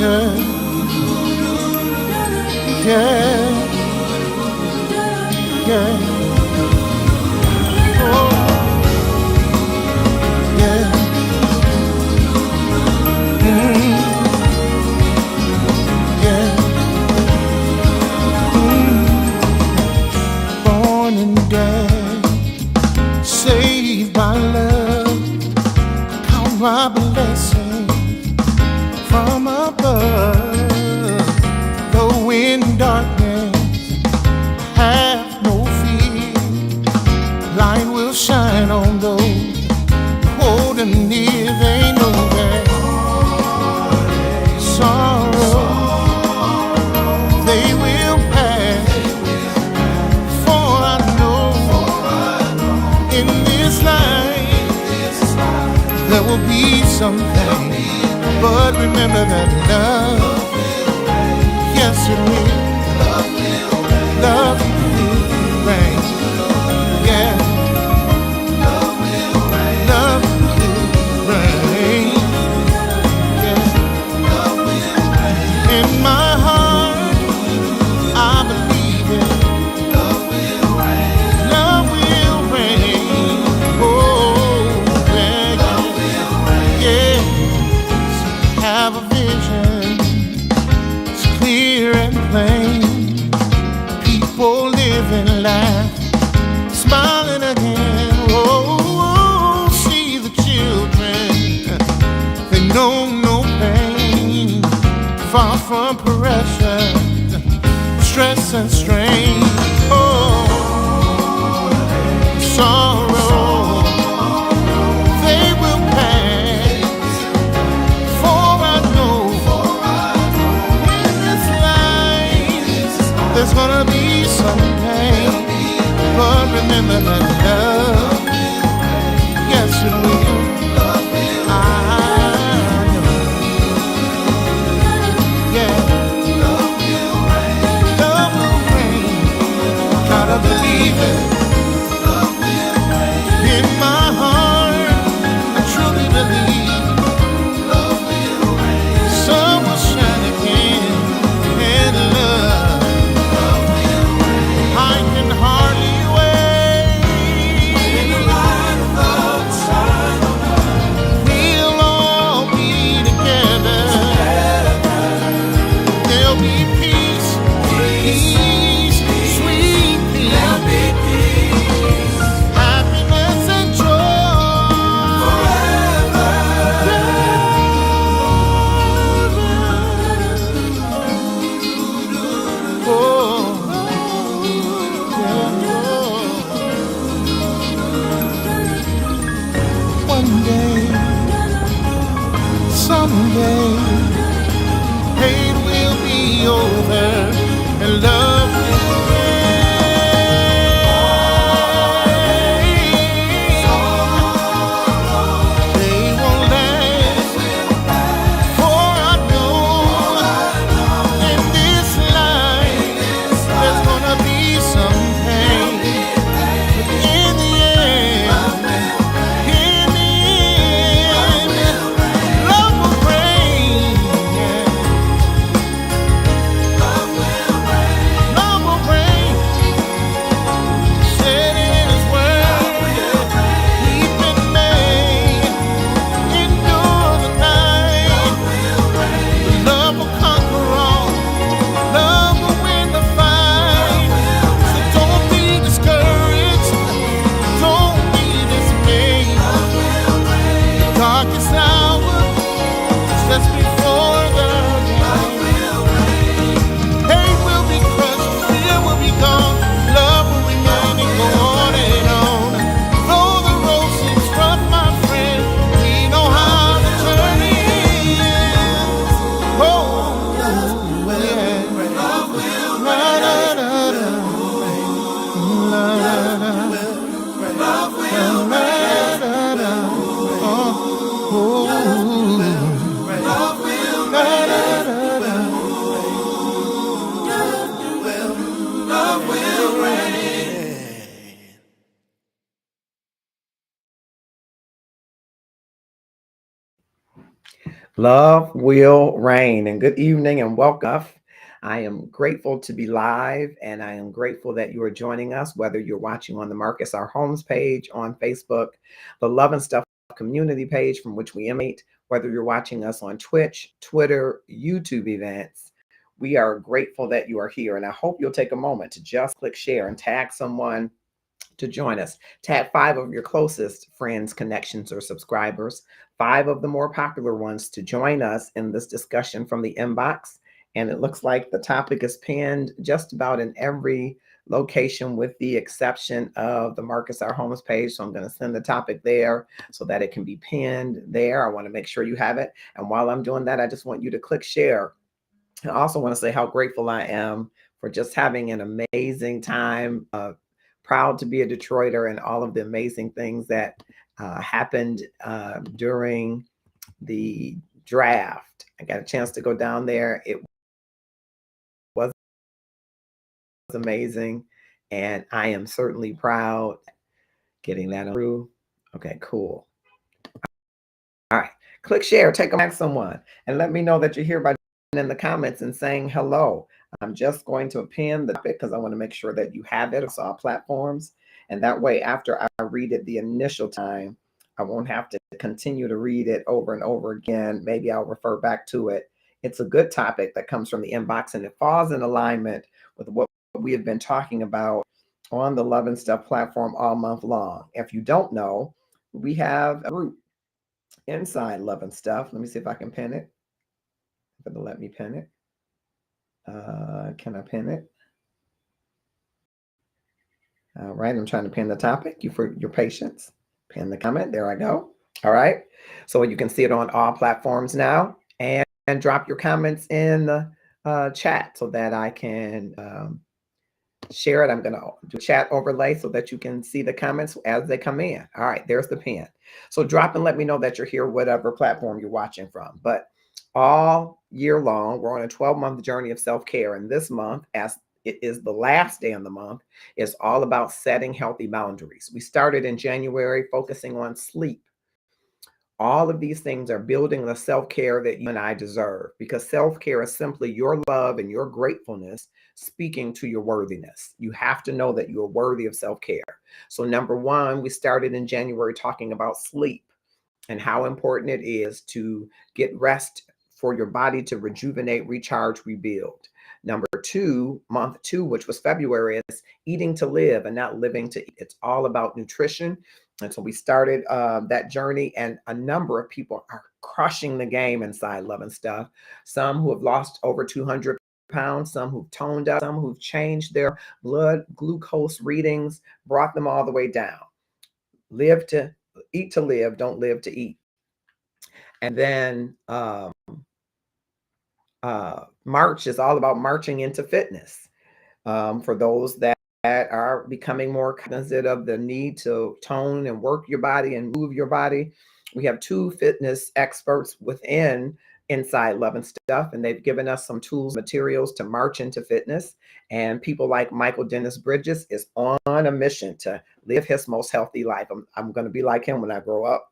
yeah, yeah, yeah, oh, yeah, yeah, born and dead, saved by love, count my blessings from above. Though in darkness, have no fear. Light will shine on those holding near. They know that sorrow they will pass. For I know in this life there will be something. But remember that love, yes it will. Love will reign. Yeah. Love will reign. Yeah. In my heart, I believe it. Love will reign. Oh, yeah. Yeah. Have a vision, it's clear and plain. People living life, smiling again. Oh, see the children, they know no pain. Far from pressure, stress and strain. Oh, sorrow, they will pass. For I know in this life there's gonna be some pain. But remember that love, yes it will. I know, yeah. Love will reign. Gotta believe it. In my heart, I truly believe. Sun will shine again, and love, I can hardly wait. In the light of the sun, we'll all be together. There'll be peace, peace, sweet peace. There'll be peace, happiness and joy forever. Oh, yeah. One day, someday, hate will be over and love will reign. They won't last, for I know in this life there's gonna be some pain. But in the end, love will reign. Love will reign. And good evening and welcome. I am grateful to be live and I am grateful that you are joining us, whether you're watching on the Marcus Our Homes page on Facebook, the Love and Stuff community page from which we emanate, whether you're watching us on Twitch, Twitter, YouTube events. We are grateful that you are here. And I hope you'll take a moment to just click share and tag someone to join us. Tag 5 of your closest friends, connections, or subscribers, 5 of the more popular ones to join us in this discussion from the inbox. And it looks like the topic is pinned just about in every location with the exception of the Marcus Our Homes page. So I'm going to send the topic there so that it can be pinned there. I want to make sure you have it. And while I'm doing that, I just want you to click share. I also want to say how grateful I am for just having an amazing time. Proud to be a Detroiter and all of the amazing things that happened during the draft. I got a chance to go down there. It was amazing. And I am certainly proud getting that through. Okay, cool. All right. Click share, take a back someone, and let me know that you're here by in the comments and saying hello. I'm just going to pin the topic because I want to make sure that you have it across all platforms. And that way, after I read it the initial time, I won't have to continue to read it over and over again. Maybe I'll refer back to it. It's a good topic that comes from the inbox and it falls in alignment with what we have been talking about on the Love and Stuff platform all month long. If you don't know, we have a group inside Love and Stuff. Let me see if I can pin it. If it'll let me pin it. Can I pin it? All right, I'm trying to pin the topic. You for your patience. Pin the comment. There I go. All right. So you can see it on all platforms now. And drop your comments in the chat so that I can share it. I'm going to do a chat overlay so that you can see the comments as they come in. All right, there's the pin. So drop and let me know that you're here, whatever platform you're watching from. But all year long, we're on a 12-month journey of self-care. And this month, as it is the last day of the month, is all about setting healthy boundaries. We started in January focusing on sleep. All of these things are building the self-care that you and I deserve, because self-care is simply your love and your gratefulness speaking to your worthiness. You have to know that you are worthy of self-care. So number one, we started in January talking about sleep and how important it is to get rest for your body to rejuvenate, recharge, rebuild. Number two, month two, which was February, is eating to live and not living to eat. It's all about nutrition. And so we started that journey, and a number of people are crushing the game inside Love and Stuff. Some who have lost over 200 pounds, some who've toned up, some who've changed their blood glucose readings, brought them all the way down. Live to eat to live, don't live to eat. And then March is all about marching into fitness. For those that are becoming more cognizant of the need to tone and work your body and move your body, we have 2 fitness experts within inside Love and Stuff, and they've given us some tools, materials to march into fitness. And people like Michael Dennis Bridges is on a mission to live his most healthy life. I'm going to be like him when I grow up.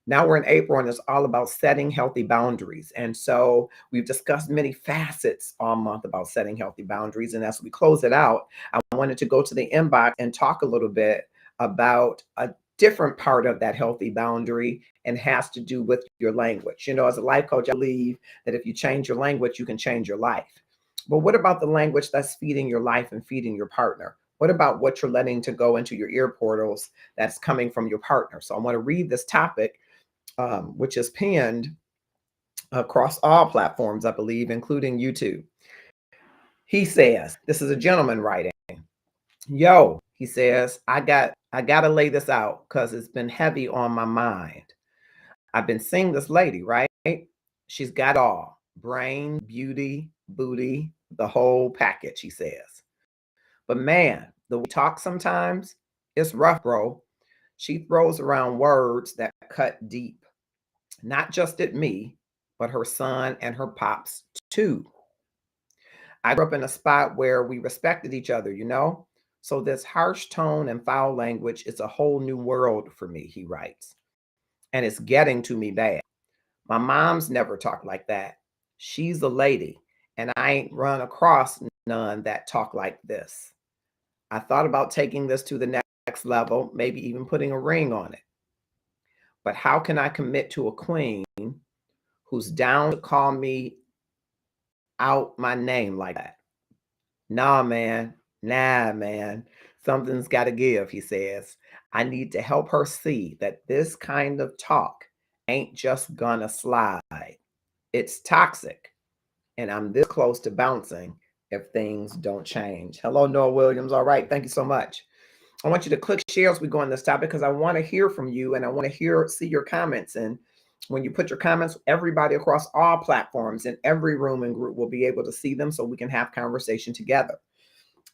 Now we're in April and it's all about setting healthy boundaries. And so we've discussed many facets all month about setting healthy boundaries. And as we close it out, I wanted to go to the inbox and talk a little bit about a different part of that healthy boundary, and has to do with your language. You know, as a life coach, I believe that if you change your language, you can change your life. But what about the language that's feeding your life and feeding your partner? What about what you're letting to go into your ear portals that's coming from your partner? So I want to read this topic, which is pinned across all platforms, I believe, including YouTube. He says, this is a gentleman writing. Yo, he says, I gotta lay this out because it's been heavy on my mind. I've been seeing this lady, right? She's got all brain, beauty, booty, the whole package, he says. But man, the way we talk sometimes, it's rough, bro. She throws around words that cut deep, not just at me, but her son and her pops too. I grew up in a spot where we respected each other, you know? So this harsh tone and foul language is a whole new world for me, he writes. And it's getting to me bad. My mom's never talked like that. She's a lady, and I ain't run across none that talk like this. I thought about taking this to the next level, maybe even putting a ring on it. But how can I commit to a queen who's down to call me out my name like that? Nah, man. Nah, man. Something's got to give, he says. I need to help her see that this kind of talk ain't just gonna slide. It's toxic, and I'm this close to bouncing if things don't change. Hello, Noah Williams. All right, thank you so much. I want you to click share as we go on this topic because I want to hear from you and I want to see your comments. And when you put your comments, everybody across all platforms in every room and group will be able to see them so we can have conversation together.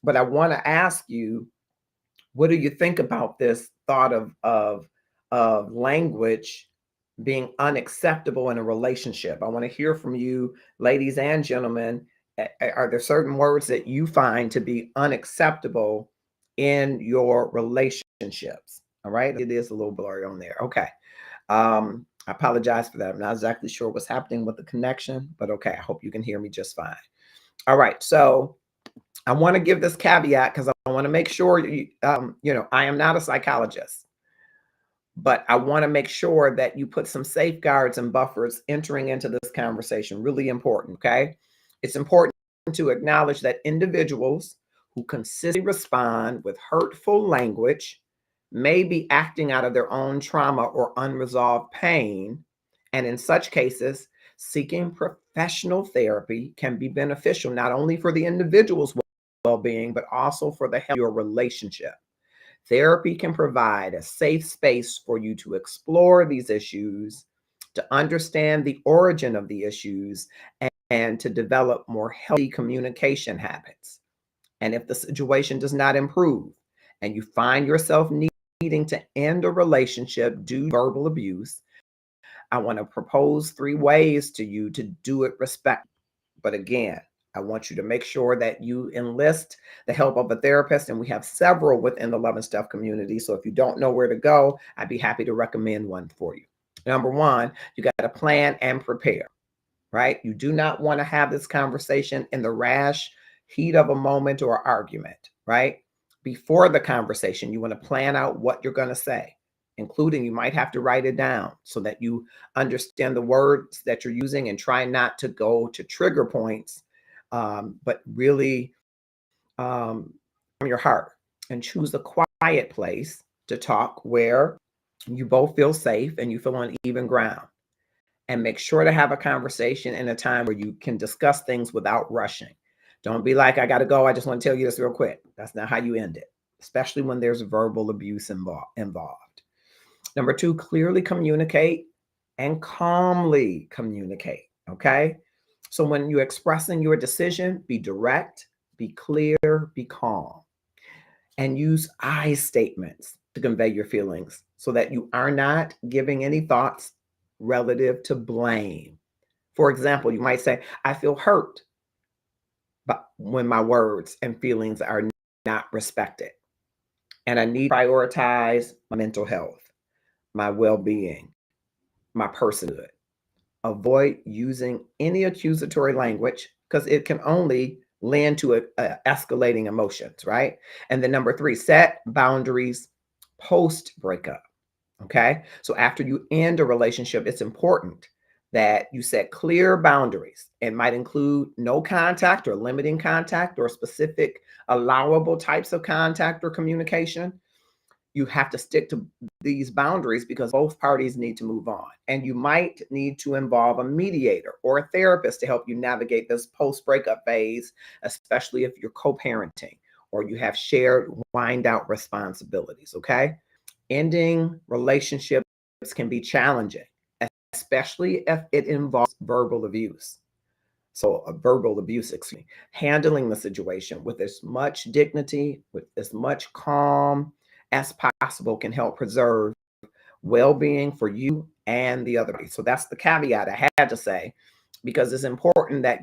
But I want to ask you, what do you think about this thought of language being unacceptable in a relationship? I want to hear from you, ladies and gentlemen. Are there certain words that you find to be unacceptable in your relationships? All right, it is a little blurry on there. Okay. I apologize for that. I'm not exactly sure what's happening with the connection, but okay, I hope you can hear me just fine. All right, so I want to give this caveat because I want to make sure I am not a psychologist, but I want to make sure that you put some safeguards and buffers entering into this conversation. Really important, okay? It's important to acknowledge that individuals who consistently respond with hurtful language may be acting out of their own trauma or unresolved pain. And in such cases, seeking professional therapy can be beneficial not only for the individual's well-being, but also for the health of your relationship. Therapy can provide a safe space for you to explore these issues, to understand the origin of the issues, and to develop more healthy communication habits. And if the situation does not improve and you find yourself needing to end a relationship due to verbal abuse, I want to propose 3 ways to you to do it respectfully. But again, I want you to make sure that you enlist the help of a therapist, and we have several within the Love and Stuff community. So if you don't know where to go, I'd be happy to recommend one for you. Number 1, you got to plan and prepare, right? You do not want to have this conversation in the rash heat of a moment or argument, right? Before the conversation, you want to plan out what you're going to say, including you might have to write it down so that you understand the words that you're using and try not to go to trigger points, but really from your heart, and choose a quiet place to talk where you both feel safe and you feel on even ground. And make sure to have a conversation in a time where you can discuss things without rushing. Don't be like, I got to go. I just want to tell you this real quick. That's not how you end it, especially when there's verbal abuse involved. Number 2, clearly communicate and calmly communicate. Okay. So when you're expressing your decision, be direct, be clear, be calm, and use I statements to convey your feelings so that you are not giving any thoughts relative to blame. For example, you might say, I feel hurt but when my words and feelings are not respected. And I need to prioritize my mental health, my well-being, my personhood. Avoid using any accusatory language because it can only lend to escalating emotions, right? And then number 3, set boundaries post breakup. Okay. So after you end a relationship, it's important that you set clear boundaries. It might include no contact or limiting contact or specific allowable types of contact or communication. You have to stick to these boundaries because both parties need to move on. And you might need to involve a mediator or a therapist to help you navigate this post breakup phase, especially if you're co parenting or you have shared wind out responsibilities. Okay. Ending relationships can be challenging, especially if it involves verbal abuse. So, verbal abuse, excuse me, handling the situation with as much dignity, with as much calm as possible can help preserve well-being for you and the other. So that's the caveat I had to say, because it's important that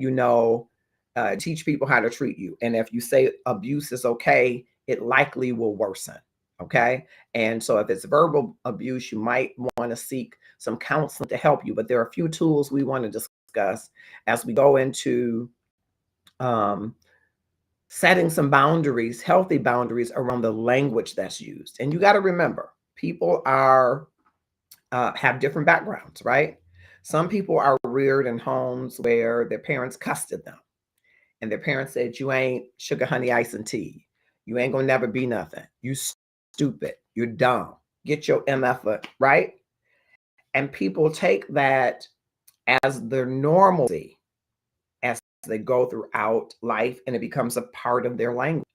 teach people how to treat you. And if you say abuse is okay, it likely will worsen. Okay. And so if it's verbal abuse, you might want to seek some counseling to help you. But there are a few tools we want to discuss as we go into um, setting some boundaries, healthy boundaries around the language that's used. And you got to remember, people are have different backgrounds, right? Some people are reared in homes where their parents cussed at them, and their parents said, "You ain't sugar, honey, ice, and tea. You ain't gonna never be nothing. You stupid. You're dumb. Get your MF," right? And people take that as their normalcy as they go throughout life, and it becomes a part of their language.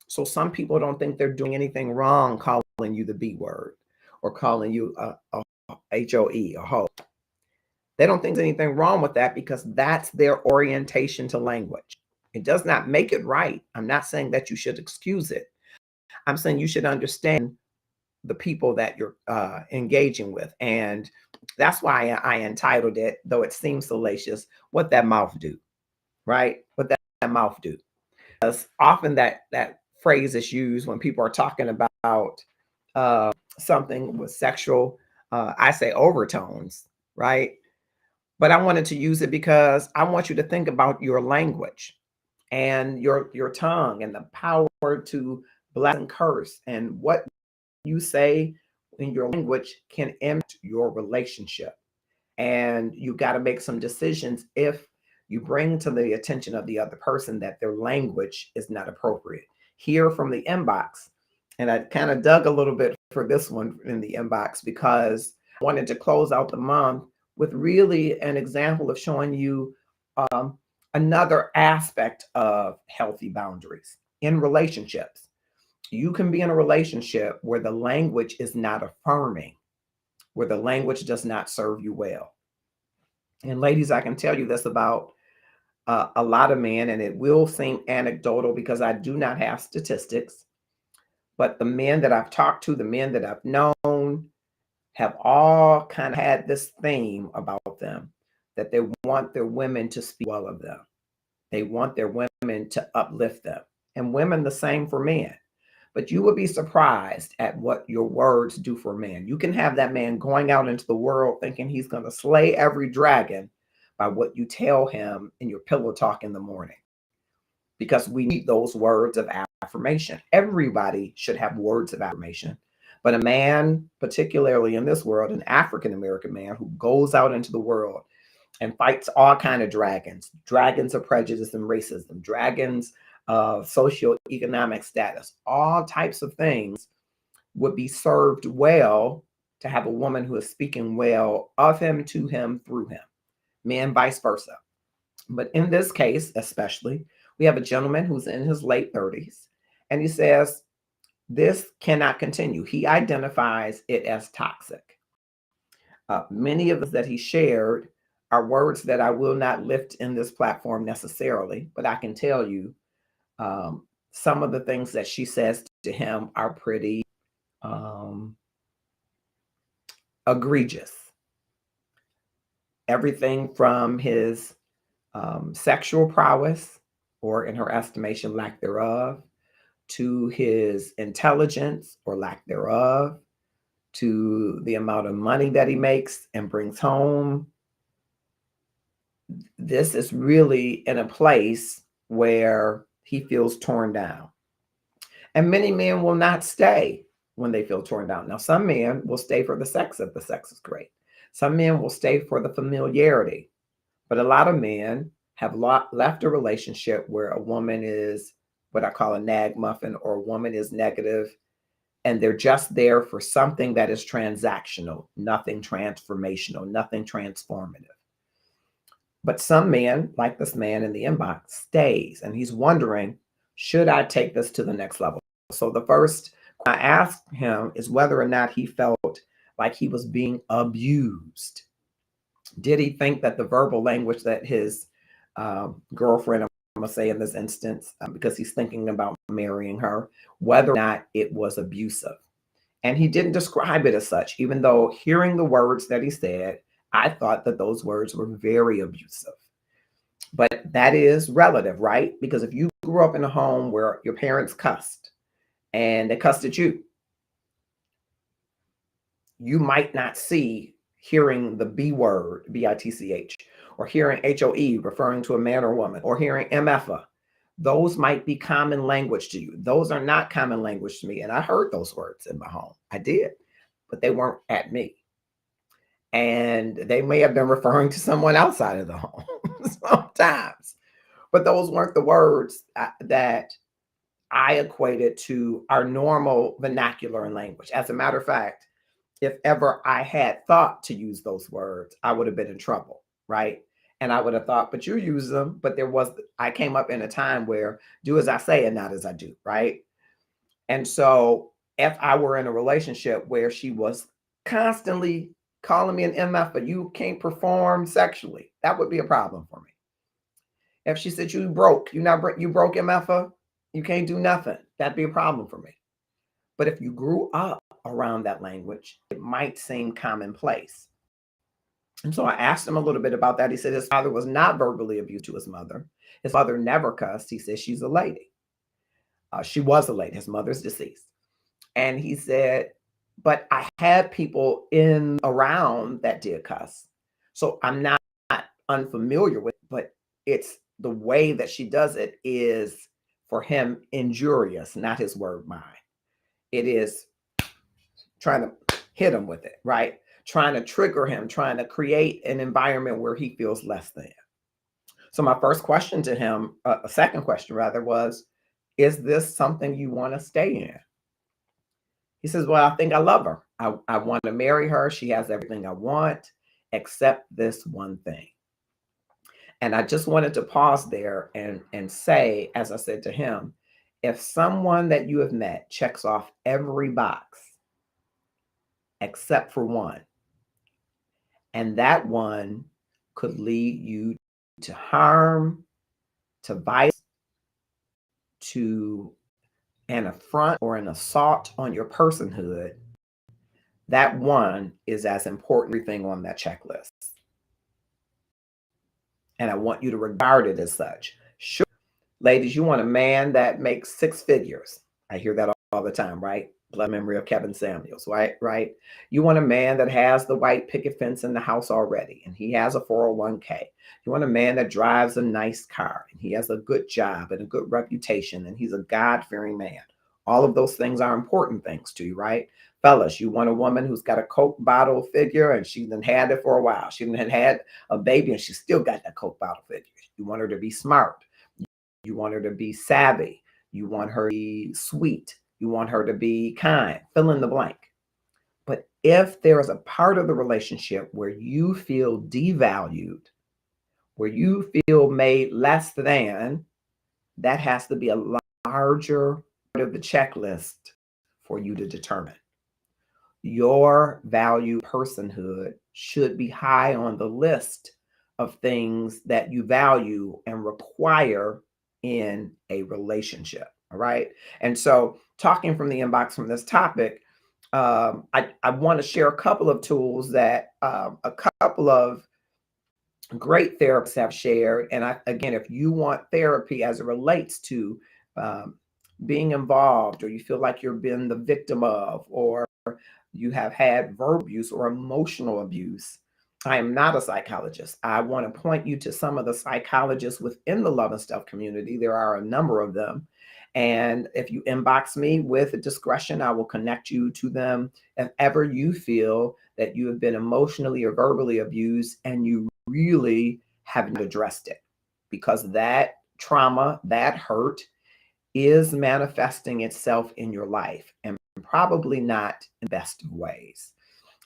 So some people don't think they're doing anything wrong calling you the B word or calling you a HOE, a hoe. They don't think there's anything wrong with that because that's their orientation to language. It does not make it right. I'm not saying that you should excuse it. I'm saying you should understand the people that you're engaging with. And that's why I entitled it, though it seems salacious, What That Mouth Do, right? What that mouth do. Because often that phrase is used when people are talking about something with sexual, I say overtones, right? But I wanted to use it because I want you to think about your language and your tongue and the power to bless and curse, and what you say in your language can impact your relationship. And you got to make some decisions if you bring to the attention of the other person that their language is not appropriate. Here from the inbox, and I kind of dug a little bit for this one in the inbox because I wanted to close out the month with really an example of showing you um, another aspect of healthy boundaries in relationships. You can be in a relationship where the language is not affirming, where the language does not serve you well. And ladies, I can tell you this about a lot of men, and it will seem anecdotal because I do not have statistics, but the men that I've talked to, the men that I've known, have all kind of had this theme about them that they want their women to speak well of them. They want their women to uplift them. And women, the same for men. But you would be surprised at what your words do for a man. You can have that man going out into the world thinking he's going to slay every dragon by what you tell him in your pillow talk in the morning. Because we need those words of affirmation. Everybody should have words of affirmation. But a man, particularly in this world, an African American man who goes out into the world and fights all kind of dragons, dragons of prejudice and racism, dragons of socioeconomic status, all types of things would be served well to have a woman who is speaking well of him, to him, through him, men vice versa. But in this case, especially, we have a gentleman who's in his late 30s, and he says, this cannot continue. He identifies it as toxic. Many of those that he shared are words that I will not lift in this platform necessarily, but I can tell you some of the things that she says to him are pretty egregious. Everything from his sexual prowess, or in her estimation, lack thereof, to his intelligence or lack thereof, to the amount of money that he makes and brings home. This is really in a place where he feels torn down. And many men will not stay when they feel torn down. Now, some men will stay for the sex if the sex is great. Some men will stay for the familiarity. But a lot of men have left a relationship where a woman is what I call a nag muffin, or a woman is negative, and they're just there for something that is transactional, nothing transformational, nothing transformative. But some men, like this man in the inbox, stays and he's wondering, should I take this to the next level? So the first I asked him is whether or not he felt like he was being abused. Did he think that the verbal language that his girlfriend, I'm going to say in this instance, because he's thinking about marrying her, whether or not it was abusive? And he didn't describe it as such, even though hearing the words that he said, I thought that those words were very abusive. But that is relative, right? Because if you grew up in a home where your parents cussed and they cussed at you, you might not see hearing the B word, BITCH, or hearing HOE referring to a man or woman, or hearing MFA. Those might be common language to you. Those are not common language to me. And I heard those words in my home. I did, but they weren't at me. And they may have been referring to someone outside of the home sometimes. But those weren't the words that I equated to our normal vernacular and language. As a matter of fact, if ever I had thought to use those words, I would have been in trouble, right? And I would have thought, but you use them. But I came up in a time where do as I say and not as I do, right? And so if I were in a relationship where she was constantly calling me an MF, but you can't perform sexually, that would be a problem for me. If she said you broke, you broke MF, you can't do nothing, that'd be a problem for me. But if you grew up around that language, it might seem commonplace. And so I asked him a little bit about that. He said his father was not verbally abused to his mother. His mother never cussed. He said she's a lady. She was a lady. His mother's deceased. And he said, but I had people in around that did cuss. So I'm not unfamiliar with it, but it's the way that she does it is for him injurious, not his word mine. It is trying to hit him with it, right? Trying to trigger him, trying to create an environment where he feels less than. So my first question to him, a second question rather, was, is this something you want to stay in? He says, well, I think I love her. I want to marry her. She has everything I want, except this one thing. And I just wanted to pause there and say, as I said to him, if someone that you have met checks off every box except for one, and that one could lead you to harm, to violence, to an affront or an assault on your personhood, that one is as important as everything on that checklist. And I want you to regard it as such. Sure, ladies, you want a man that makes six figures. I hear that all the time, right? Blood memory of Kevin Samuels, right? You want a man that has the white picket fence in the house already, and he has a 401k. You want a man that drives a nice car, and he has a good job and a good reputation, and he's a God-fearing man. All of those things are important things to you, right? Fellas, you want a woman who's got a Coke bottle figure, and she's been had it for a while. She had a baby, and she still got that Coke bottle figure. You want her to be smart. You want her to be savvy. You want her to be sweet. You want her to be kind, fill in the blank. But if there is a part of the relationship where you feel devalued, where you feel made less than, that has to be a larger part of the checklist for you to determine. Your value personhood should be high on the list of things that you value and require in a relationship. All right. And so, talking from the inbox from this topic, I want to share a couple of tools that a couple of great therapists have shared. And again, if you want therapy as it relates to being involved, or you feel like you've been the victim of, or you have had verbal abuse or emotional abuse, I am not a psychologist. I want to point you to some of the psychologists within the Love and Stuff community. There are a number of them. And if you inbox me with discretion, I will connect you to them if ever you feel that you have been emotionally or verbally abused and you really haven't addressed it, because that trauma, that hurt is manifesting itself in your life, and probably not in the best of ways.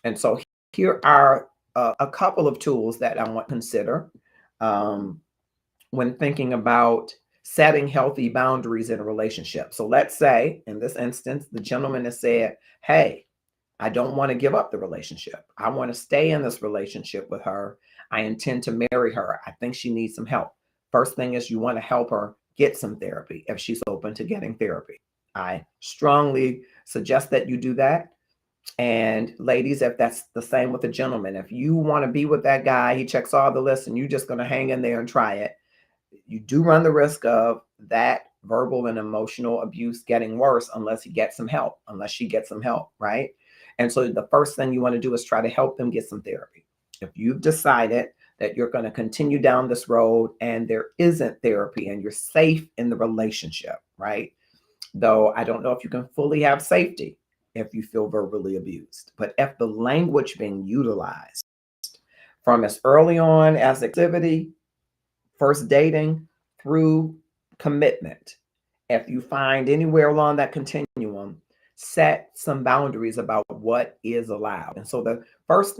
And so here are a couple of tools that I want to consider when thinking about setting healthy boundaries in a relationship. So let's say in this instance, the gentleman has said, hey, I don't want to give up the relationship. I want to stay in this relationship with her. I intend to marry her. I think she needs some help. First thing is, you want to help her get some therapy if she's open to getting therapy. I strongly suggest that you do that. And ladies, if that's the same with the gentleman, if you want to be with that guy, he checks all the lists, and you're just going to hang in there and try it, you do run the risk of that verbal and emotional abuse getting worse unless he gets some help, unless she gets some help, right? And so the first thing you want to do is try to help them get some therapy. If you've decided that you're going to continue down this road and there isn't therapy and you're safe in the relationship, right? Though I don't know if you can fully have safety if you feel verbally abused. But if the language being utilized from as early on as activity, first dating, through commitment, if you find anywhere along that continuum, set some boundaries about what is allowed. And so the first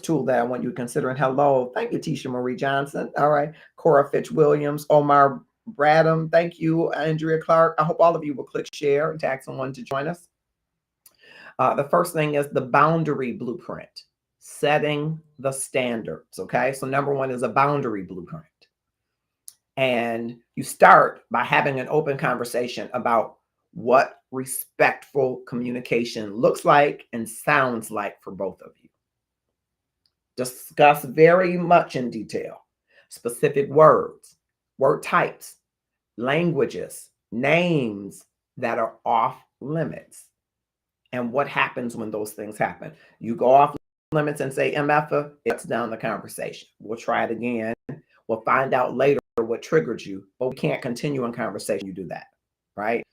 tool that I want you to consider, and hello, thank you, Tisha Marie Johnson. All right, Cora Fitch Williams, Omar Bradham, thank you, Andrea Clark. I hope all of you will click share and tag someone to join us. The first thing is the boundary blueprint, setting the standards. Okay, so number one is a boundary blueprint. And you start by having an open conversation about what respectful communication looks like and sounds like for both of you. Discuss very much in detail specific words, word types, languages, names that are off limits, and what happens when those things happen. You go off limits and say MF, it's down the conversation. We'll try it again. We'll find out later what triggered you, but we can't continue in conversation. You do that, right?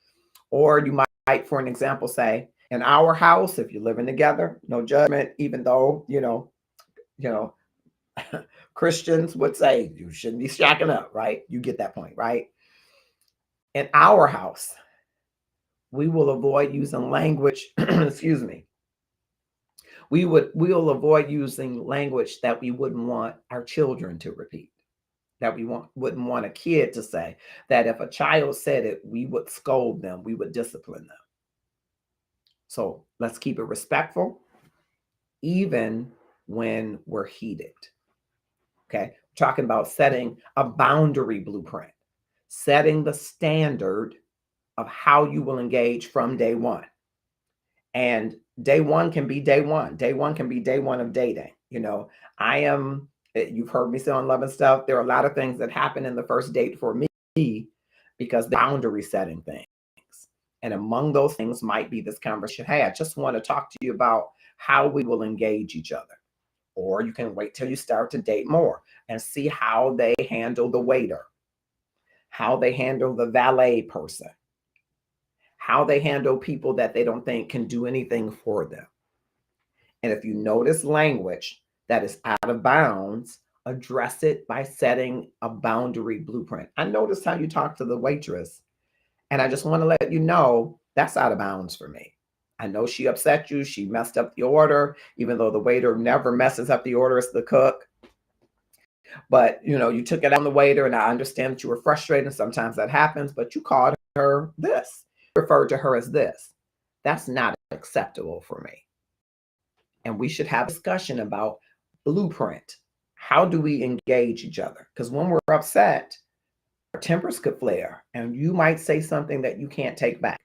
Or you might, for an example, say, in our house, if you're living together, no judgment, even though, Christians would say you shouldn't be shacking up, right? You get that point, right? In our house, we will avoid using language, excuse me. We'll avoid using language that we wouldn't want our children to repeat, that we wouldn't want a kid to say, that if a child said it, we would scold them, we would discipline them. So let's keep it respectful, even when we're heated. Okay, we're talking about setting a boundary blueprint, setting the standard of how you will engage from day one. And day one can be day one. Day one can be day one of dating. You've heard me say on Love and Stuff, there are a lot of things that happen in the first date for me because the boundary setting things. And among those things might be this conversation. Hey, I just want to talk to you about how we will engage each other. Or you can wait till you start to date more and see how they handle the waiter, how they handle the valet person, how they handle people that they don't think can do anything for them. And if you notice language that is out of bounds, address it by setting a boundary blueprint. I noticed how you talk to the waitress, and I just want to let you know that's out of bounds for me. I know she upset you. She messed up the order, even though the waiter never messes up the order, it's the cook. But, you took it on the waiter, and I understand that you were frustrated. Sometimes that happens, but you called her this, referred to her as this. That's not acceptable for me. And we should have a discussion about blueprint. How do we engage each other? Because when we're upset, our tempers could flare, and you might say something that you can't take back.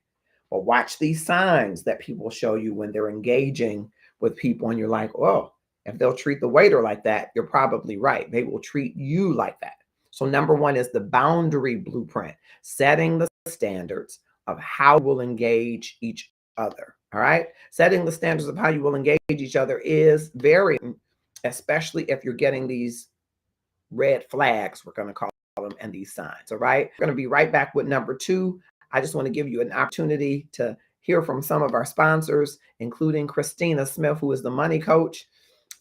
But watch these signs that people show you when they're engaging with people, and you're like, oh, if they'll treat the waiter like that, you're probably right. They will treat you like that. So number one is the boundary blueprint, setting the standards of how we'll engage each other. All right. Setting the standards of how you will engage each other is very, especially if you're getting these red flags, we're going to call them, and these signs. All right. We're going to be right back with number two. I just want to give you an opportunity to hear from some of our sponsors, including Christina Smith, who is the money coach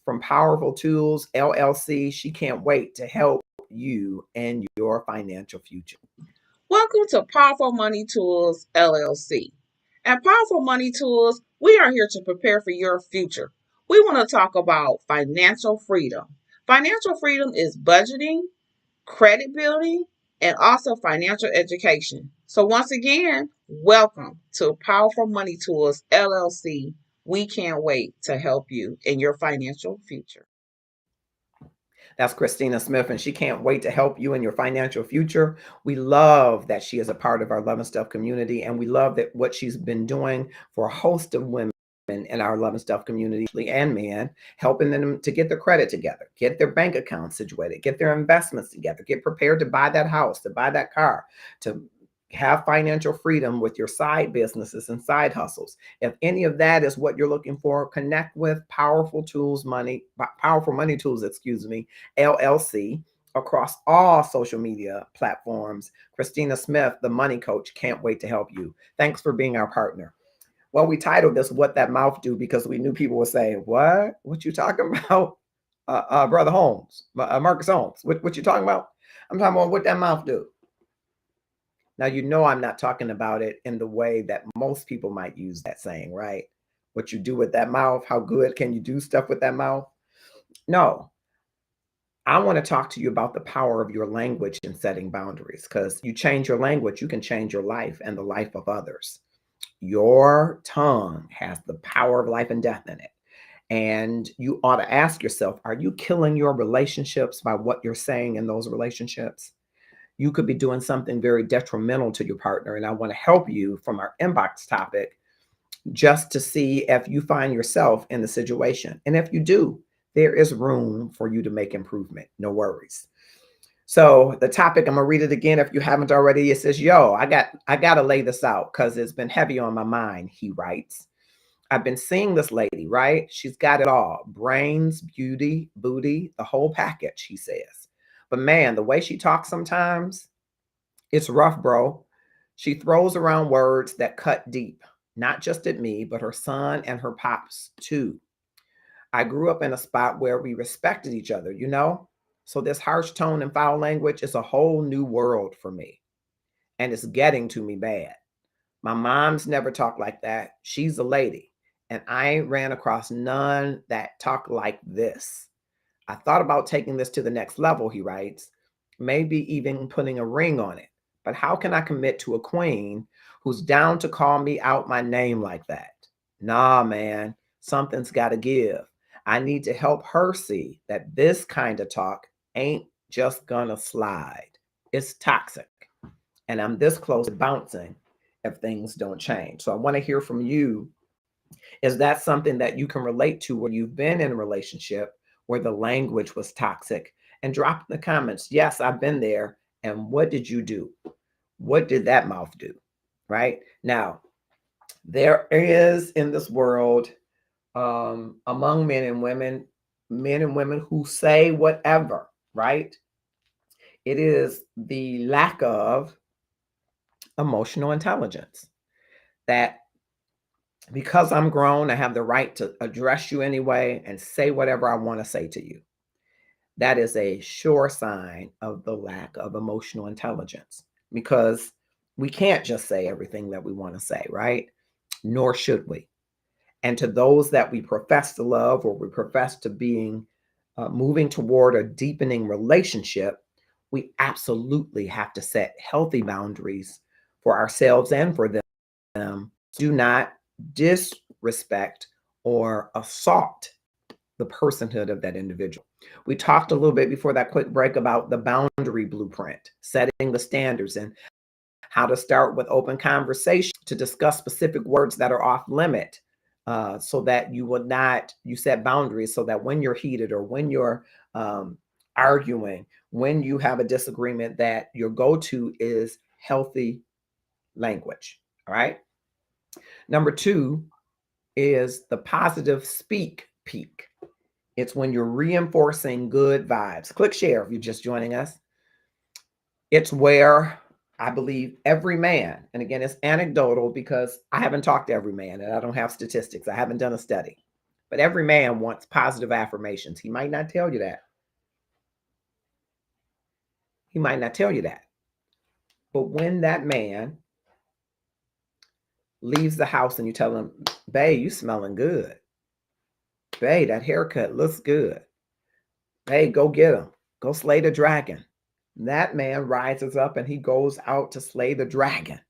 from Powerful Tools, LLC. She can't wait to help you and your financial future. Welcome to Powerful Money Tools, LLC. At Powerful Money Tools, we are here to prepare for your future. We want to talk about financial freedom. Financial freedom is budgeting, credit building, and also financial education. So once again, welcome to Powerful Money Tools, LLC. We can't wait to help you in your financial future. That's Christina Smith, and she can't wait to help you in your financial future. We love that she is a part of our Love and Stuff community, and we love that what she's been doing for a host of women in our Love and Stuff community and men, helping them to get their credit together, get their bank accounts situated, get their investments together, get prepared to buy that house, to buy that car, to have financial freedom with your side businesses and side hustles. If any of that is what you're looking for, connect with Powerful Money Tools, LLC, across all social media platforms. Christina Smith, the money coach, can't wait to help you. Thanks for being our partner. Well, we titled this "What That Mouth Do" because we knew people would say, what you talking about? Brother Holmes, Marcus Holmes, what you talking about? I'm talking about what that mouth do. Now, you know, I'm not talking about it in the way that most people might use that saying, right? What you do with that mouth, how good can you do stuff with that mouth? No, I want to talk to you about the power of your language in setting boundaries, because you change your language, you can change your life and the life of others. Your tongue has the power of life and death in it. And you ought to ask yourself, are you killing your relationships by what you're saying in those relationships? You could be doing something very detrimental to your partner. And I want to help you from our inbox topic just to see if you find yourself in the situation. And if you do, there is room for you to make improvement. No worries. So the topic, I'm gonna read it again if you haven't already. It says, yo, I gotta lay this out because it's been heavy on my mind, he writes. I've been seeing this lady, right? She's got it all: brains, beauty, booty, the whole package, he says. But man, the way she talks sometimes, it's rough, bro. She throws around words that cut deep, not just at me, but her son and her pops too. I grew up in a spot where we respected each other, you know? So this harsh tone and foul language is a whole new world for me. And it's getting to me bad. My mom's never talked like that. She's a lady. And I ain't ran across none that talk like this. I thought about taking this to the next level, he writes, maybe even putting a ring on it. But how can I commit to a queen who's down to call me out my name like that? Nah, man, something's got to give. I need to help her see that this kind of talk ain't just gonna slide. It's toxic. And I'm this close to bouncing if things don't change. So I want to hear from you. Is that something that you can relate to where you've been in a relationship where the language was toxic? And drop in the comments, yes, I've been there. And what did you do? What did that mouth do? Right? Now, there is in this world, among men and women who say whatever, right? It is the lack of emotional intelligence that, because I'm grown, I have the right to address you anyway and say whatever I want to say to you. That is a sure sign of the lack of emotional intelligence, because we can't just say everything that we want to say, right? Nor should we. And to those that we profess to love, or we profess to being moving toward a deepening relationship, we absolutely have to set healthy boundaries for ourselves and for them. Do not disrespect or assault the personhood of that individual. We talked a little bit before that quick break about the boundary blueprint, setting the standards, and how to start with open conversation to discuss specific words that are off limit, so that you set boundaries so that when you're heated or when you're arguing, when you have a disagreement, that your go-to is healthy language. All right. Number 2 is the positive speak peak. It's when you're reinforcing good vibes. Click share if you're just joining us. It's where I believe every man, and again, it's anecdotal because I haven't talked to every man and I don't have statistics. I haven't done a study, but every man wants positive affirmations. He might not tell you that. He might not tell you that. But when that man leaves the house and you tell him, babe, you smelling good. Babe, that haircut looks good. Hey, go get him. Go slay the dragon. That man rises up and he goes out to slay the dragon.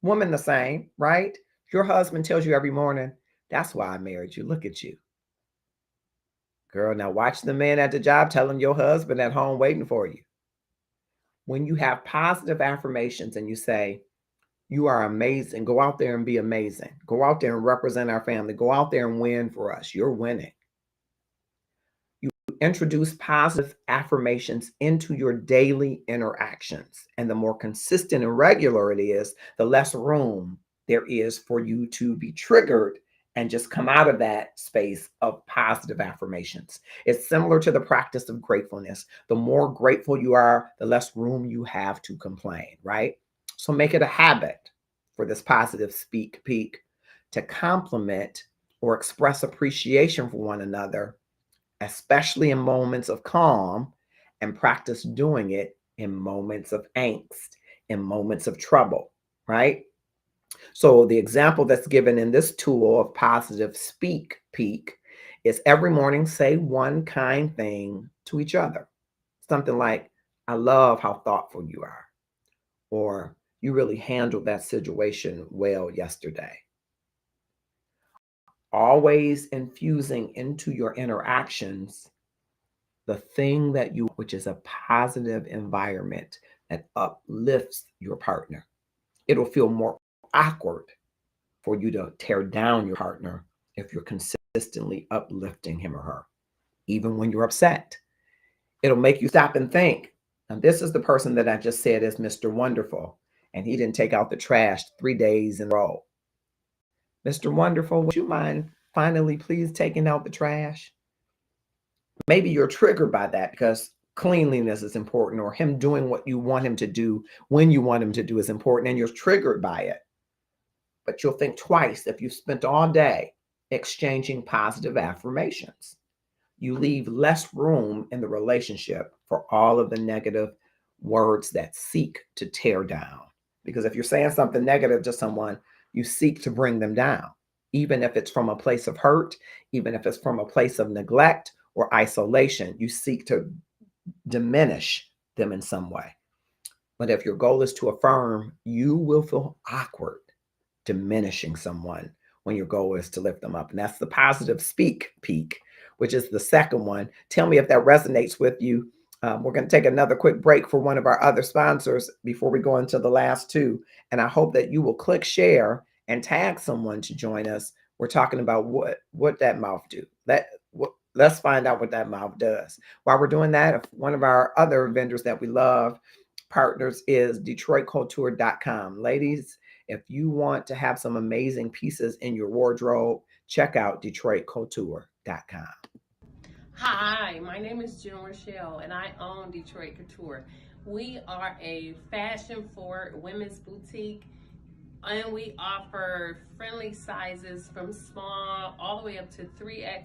Woman, the same, right? Your husband tells you every morning, that's why I married you. Look at you. Girl, now watch the man at the job telling your husband at home waiting for you. When you have positive affirmations and you say, you are amazing, go out there and be amazing. Go out there and represent our family. Go out there and win for us. You're winning. to introduce positive affirmations into your daily interactions. And the more consistent and regular it is, the less room there is for you to be triggered and just come out of that space of positive affirmations. It's similar to the practice of gratefulness. The more grateful you are, the less room you have to complain, right? So make it a habit for this positive speak peak to compliment or express appreciation for one another, especially in moments of calm, and practice doing it in moments of angst, in moments of trouble, right? So the example that's given in this tool of positive speak peak is every morning say one kind thing to each other. Something like, I love how thoughtful you are, or you really handled that situation well yesterday. Always infusing into your interactions the thing that you, which is a positive environment that uplifts your partner. It'll feel more awkward for you to tear down your partner if you're consistently uplifting him or her, even when you're upset. It'll make you stop and think. And this is the person that I just said is Mr. Wonderful, and he didn't take out the trash 3 days in a row. Mr. Wonderful, would you mind finally please taking out the trash? Maybe you're triggered by that because cleanliness is important, or him doing what you want him to do when you want him to do is important, and you're triggered by it. But you'll think twice if you spent all day exchanging positive affirmations. You leave less room in the relationship for all of the negative words that seek to tear down. Because if you're saying something negative to someone, you seek to bring them down, even if it's from a place of hurt, even if it's from a place of neglect or isolation, you seek to diminish them in some way. But if your goal is to affirm, you will feel awkward diminishing someone when your goal is to lift them up. And that's the positive speak peak, which is the second one. Tell me if that resonates with you. We're going to take another quick break for one of our other sponsors before we go into the last two. And I hope that you will click share and tag someone to join us. We're talking about what that mouth do. Let's find out what that mouth does. While we're doing that, one of our other vendors that we love, partners, is DetroitCouture.com. Ladies, if you want to have some amazing pieces in your wardrobe, check out DetroitCouture.com. Hi, my name is June Rochelle, and I own Detroit Couture. We are a fashion forward women's boutique, and we offer friendly sizes from small all the way up to 3X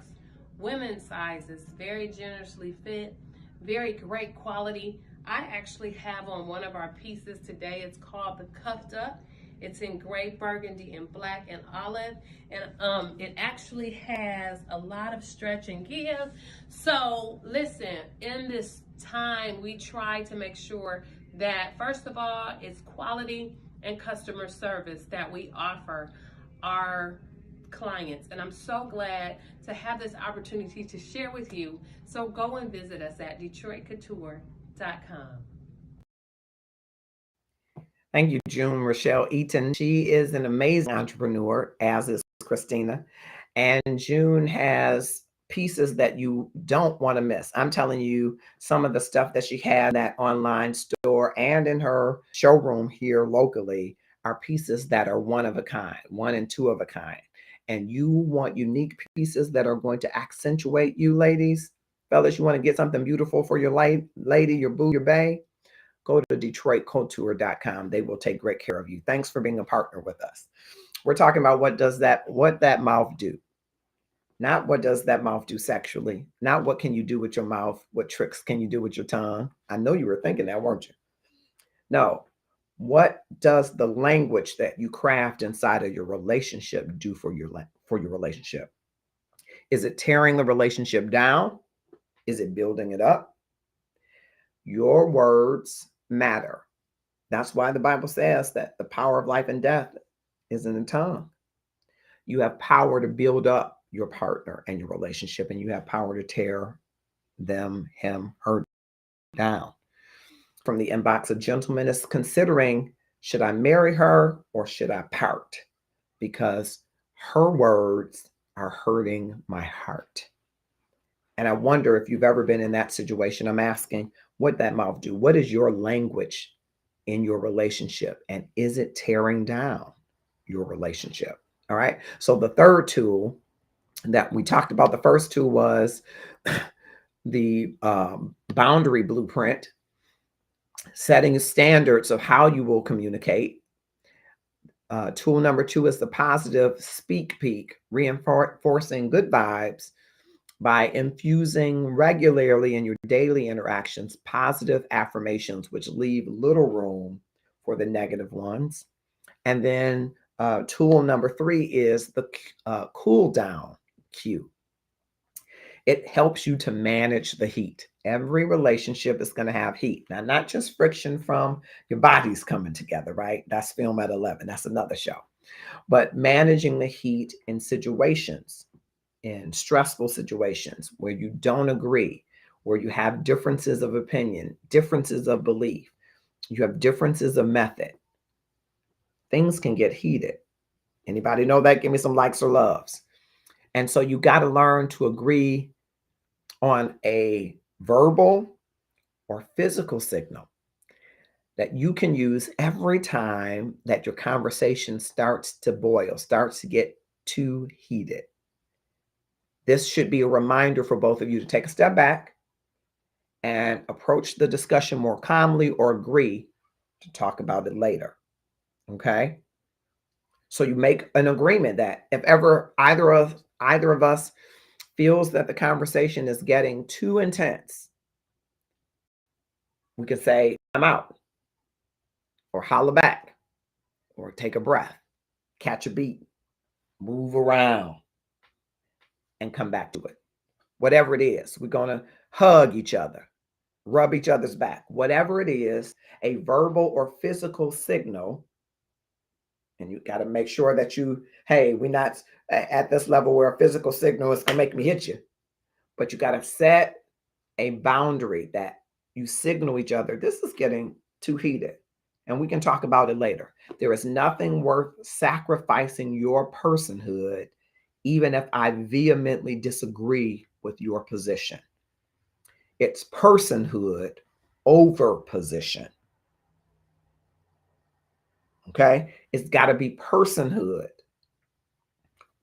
women's sizes, very generously fit, very great quality. I actually have on one of our pieces today. It's called the Cuffed Up. It's in gray, burgundy, and black and olive, and it actually has a lot of stretch and give. So listen, in this time, we try to make sure that first of all, it's quality and customer service that we offer our clients. And I'm so glad to have this opportunity to share with you. So go and visit us at DetroitCouture.com. Thank you, June Rochelle Eaton. She is an amazing entrepreneur, as is Christina. And June has pieces that you don't want to miss. I'm telling you, some of the stuff that she had in that online store and in her showroom here locally are pieces that are one of a kind, one and two of a kind. And you want unique pieces that are going to accentuate you, ladies. Fellas, you want to get something beautiful for your lady, your boo, your bae? Go to DetroitCouture.com. They will take great care of you. Thanks for being a partner with us. We're talking about what that mouth do. Not what does that mouth do sexually. Not what can you do with your mouth. What tricks can you do with your tongue? I know you were thinking that, weren't you? No. What does the language that you craft inside of your relationship do for your relationship? Is it tearing the relationship down? Is it building it up? Your words matter. That's why the Bible says that the power of life and death is in the tongue. You have power to build up your partner and your relationship, and you have power to tear them, him, her down. From the inbox, a gentleman is considering, should I marry her or should I part? Because her words are hurting my heart. And I wonder if you've ever been in that situation. I'm asking, what that mouth do? What is your language in your relationship? And is it tearing down your relationship? All right. So the third tool that we talked about, the first two was the boundary blueprint, setting standards of how you will communicate. Tool number two is the positive speak peak, reinforcing good vibes by infusing regularly in your daily interactions positive affirmations, which leave little room for the negative ones. And then tool number three is the cool down cue. It helps you to manage the heat. Every relationship is going to have heat. Now, not just friction from your bodies coming together, right? That's Film at 11. That's another show. But managing the heat in situations, in stressful situations where you don't agree, where you have differences of opinion, differences of belief, you have differences of method, things can get heated. Anybody know that? Give me some likes or loves. And so you got to learn to agree on a verbal or physical signal that you can use every time that your conversation starts to boil, starts to get too heated. This should be a reminder for both of you to take a step back and approach the discussion more calmly or agree to talk about it later. Okay? So you make an agreement that if ever either of us feels that the conversation is getting too intense, we can say, I'm out, or holla back, or take a breath, catch a beat, move around, and come back to it. Whatever it is, we're going to hug each other, rub each other's back, whatever it is, a verbal or physical signal. And you got to make sure that hey, we're not at this level where a physical signal is going to make me hit you. But you got to set a boundary that you signal each other, this is getting too heated. And we can talk about it later. There is nothing worth sacrificing your personhood, even if I vehemently disagree with your position. It's personhood over position. Okay? It's got to be personhood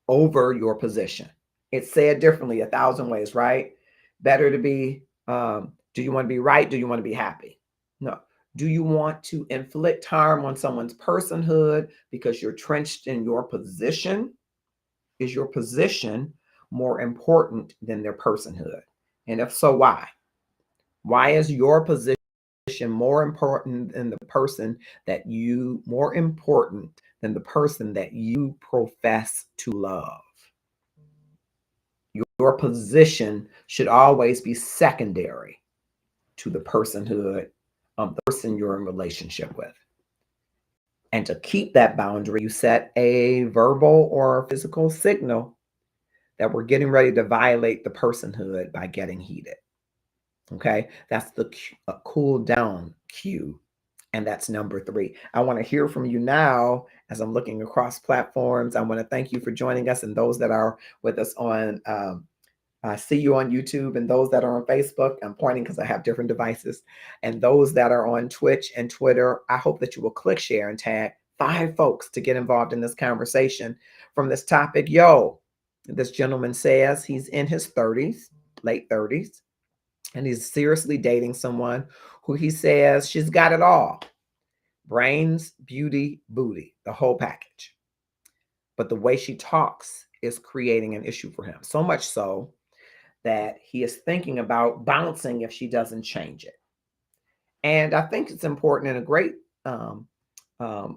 over your position. It's said differently 1,000 ways, right? Better to be, do you want to be right? Do you want to be happy? No. Do you want to inflict harm on someone's personhood because you're trenched in your position? Is your position more important than their personhood? And if so, why? Why is your position more important than the person that you profess to love? Your position should always be secondary to the personhood of the person you're in relationship with. And to keep that boundary, you set a verbal or physical signal that we're getting ready to violate the personhood by getting heated. Okay, that's the cool down cue. And that's number three. I want to hear from you now as I'm looking across platforms. I want to thank you for joining us, and those that are with us on, I see you on YouTube, and those that are on Facebook, I'm pointing because I have different devices, and those that are on Twitch and Twitter, I hope that you will click share and tag 5 folks to get involved in this conversation from this topic. This gentleman says he's in his 30s, late 30s. And he's seriously dating someone who he says she's got it all. Brains, beauty, booty, the whole package. But the way she talks is creating an issue for him. So much so that he is thinking about bouncing if she doesn't change it. And I think it's important and a great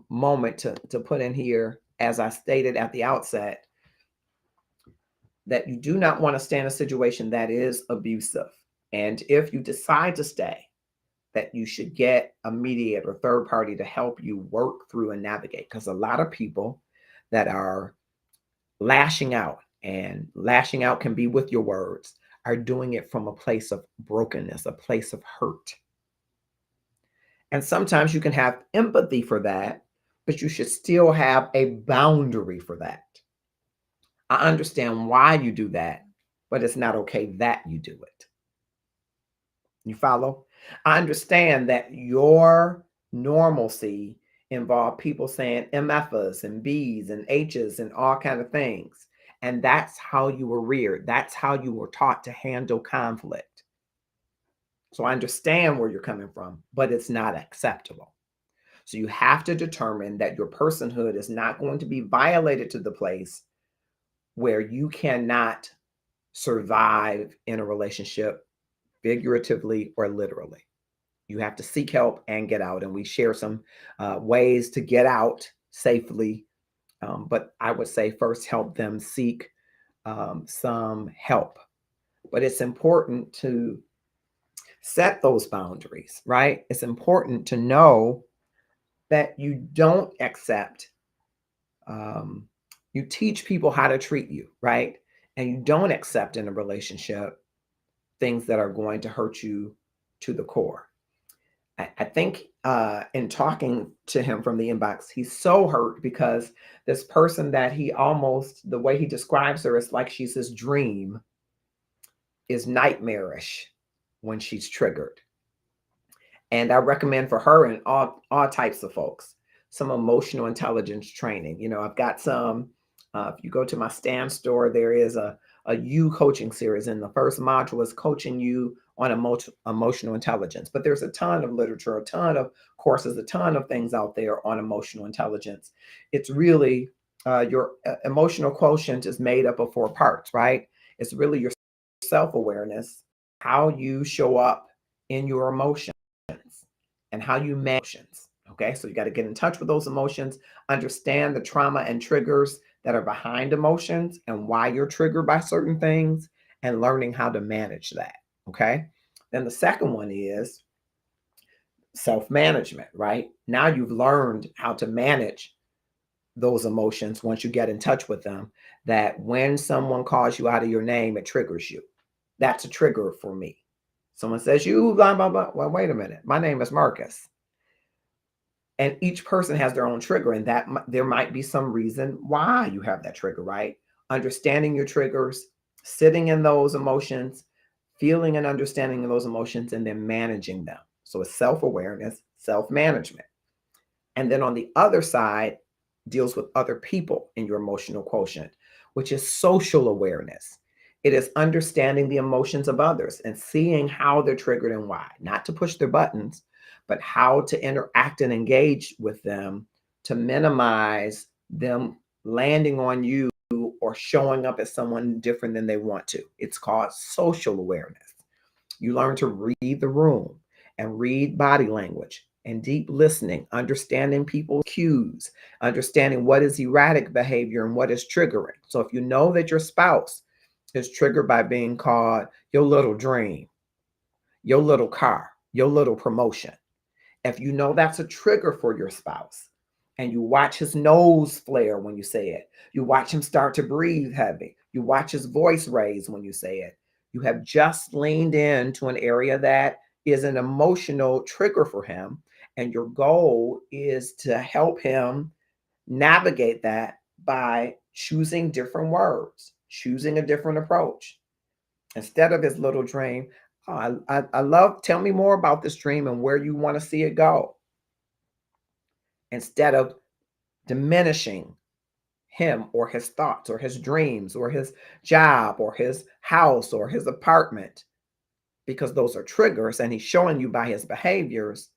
moment to put in here, as I stated at the outset, that you do not want to stay in a situation that is abusive. And if you decide to stay, that you should get a mediator, third party, to help you work through and navigate. Because a lot of people that are lashing out, and lashing out can be with your words, are doing it from a place of brokenness, a place of hurt. And sometimes you can have empathy for that, but you should still have a boundary for that. I understand why you do that, but it's not okay that you do it. You follow? I understand that your normalcy involved people saying MFers and B's and H's and all kind of things. And that's how you were reared. That's how you were taught to handle conflict. So I understand where you're coming from, but it's not acceptable. So you have to determine that your personhood is not going to be violated to the place where you cannot survive in a relationship, figuratively or literally. You have to seek help and get out. And we share some ways to get out safely. But I would say first help them seek some help. But it's important to set those boundaries, right? It's important to know that you don't accept, you teach people how to treat you, right? And you don't accept in a relationship things that are going to hurt you to the core. I think in talking to him from the inbox, he's so hurt because this person that he almost, the way he describes her, is like she's his dream, is nightmarish when she's triggered. And I recommend for her and all types of folks some emotional intelligence training. You know, I've got some, if you go to my Stan store, there is a you coaching series. And the first module is coaching you on emotional intelligence. But there's a ton of literature, a ton of courses, a ton of things out there on emotional intelligence. It's really your emotional quotient is made up of 4 parts, right? It's really your self-awareness, how you show up in your emotions and how you manage emotions. Okay, so you got to get in touch with those emotions, understand the trauma and triggers that are behind emotions and why you're triggered by certain things, and learning how to manage that. Okay, then the second one is self-management, right? Now you've learned how to manage those emotions once you get in touch with them, that when someone calls you out of your name, it triggers you. That's a trigger for me. Someone says you blah blah blah. Well, wait a minute. My name is Marcus. And each person has their own trigger, and that there might be some reason why you have that trigger, right? Understanding your triggers, sitting in those emotions, feeling and understanding those emotions, and then managing them. So it's self-awareness, self-management. And then on the other side deals with other people in your emotional quotient, which is social awareness. It is understanding the emotions of others and seeing how they're triggered and why, not to push their buttons, but how to interact and engage with them to minimize them landing on you or showing up as someone different than they want to. It's called social awareness. You learn to read the room and read body language and deep listening, understanding people's cues, understanding what is erratic behavior and what is triggering. So if you know that your spouse is triggered by being called your little dream, your little car, your little promotion, if you know that's a trigger for your spouse, and you watch his nose flare when you say it, you watch him start to breathe heavy, you watch his voice raise when you say it, you have just leaned into an area that is an emotional trigger for him. And your goal is to help him navigate that by choosing different words, choosing a different approach. Instead of his little dream, oh, I love, tell me more about this dream and where you want to see it go. Instead of diminishing him or his thoughts or his dreams or his job or his house or his apartment, because those are triggers and he's showing you by his behaviors,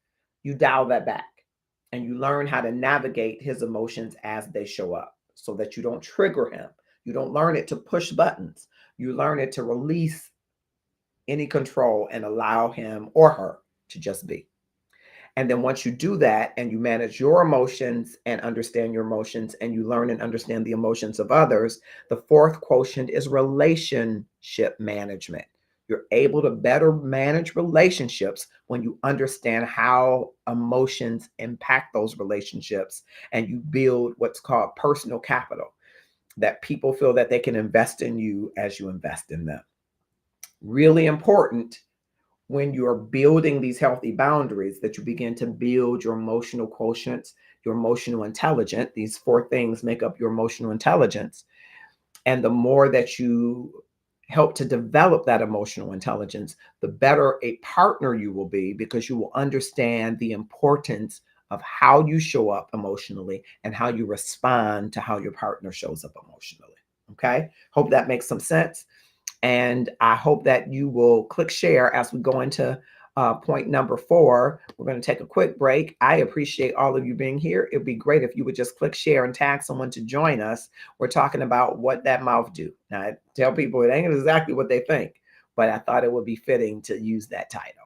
you dial that back and you learn how to navigate his emotions as they show up so that you don't trigger him. You don't learn it to push buttons. You learn it to release any control and allow him or her to just be. And then once you do that and you manage your emotions and understand your emotions and you learn and understand the emotions of others, the fourth quotient is relationship management. You're able to better manage relationships when you understand how emotions impact those relationships and you build what's called personal capital, that people feel that they can invest in you as you invest in them. Really important when you're building these healthy boundaries that you begin to build your emotional quotients, your emotional intelligence. These 4 things make up your emotional intelligence. And the more that you help to develop that emotional intelligence, the better a partner you will be, because you will understand the importance of how you show up emotionally and how you respond to how your partner shows up emotionally. Okay. Hope that makes some sense. And I hope that you will click share as we go into point number 4. We're going to take a quick break. I appreciate all of you being here. It'd be great if you would just click share and tag someone to join us. We're talking about what that mouth do. Now, I tell people it ain't exactly what they think, but I thought it would be fitting to use that title.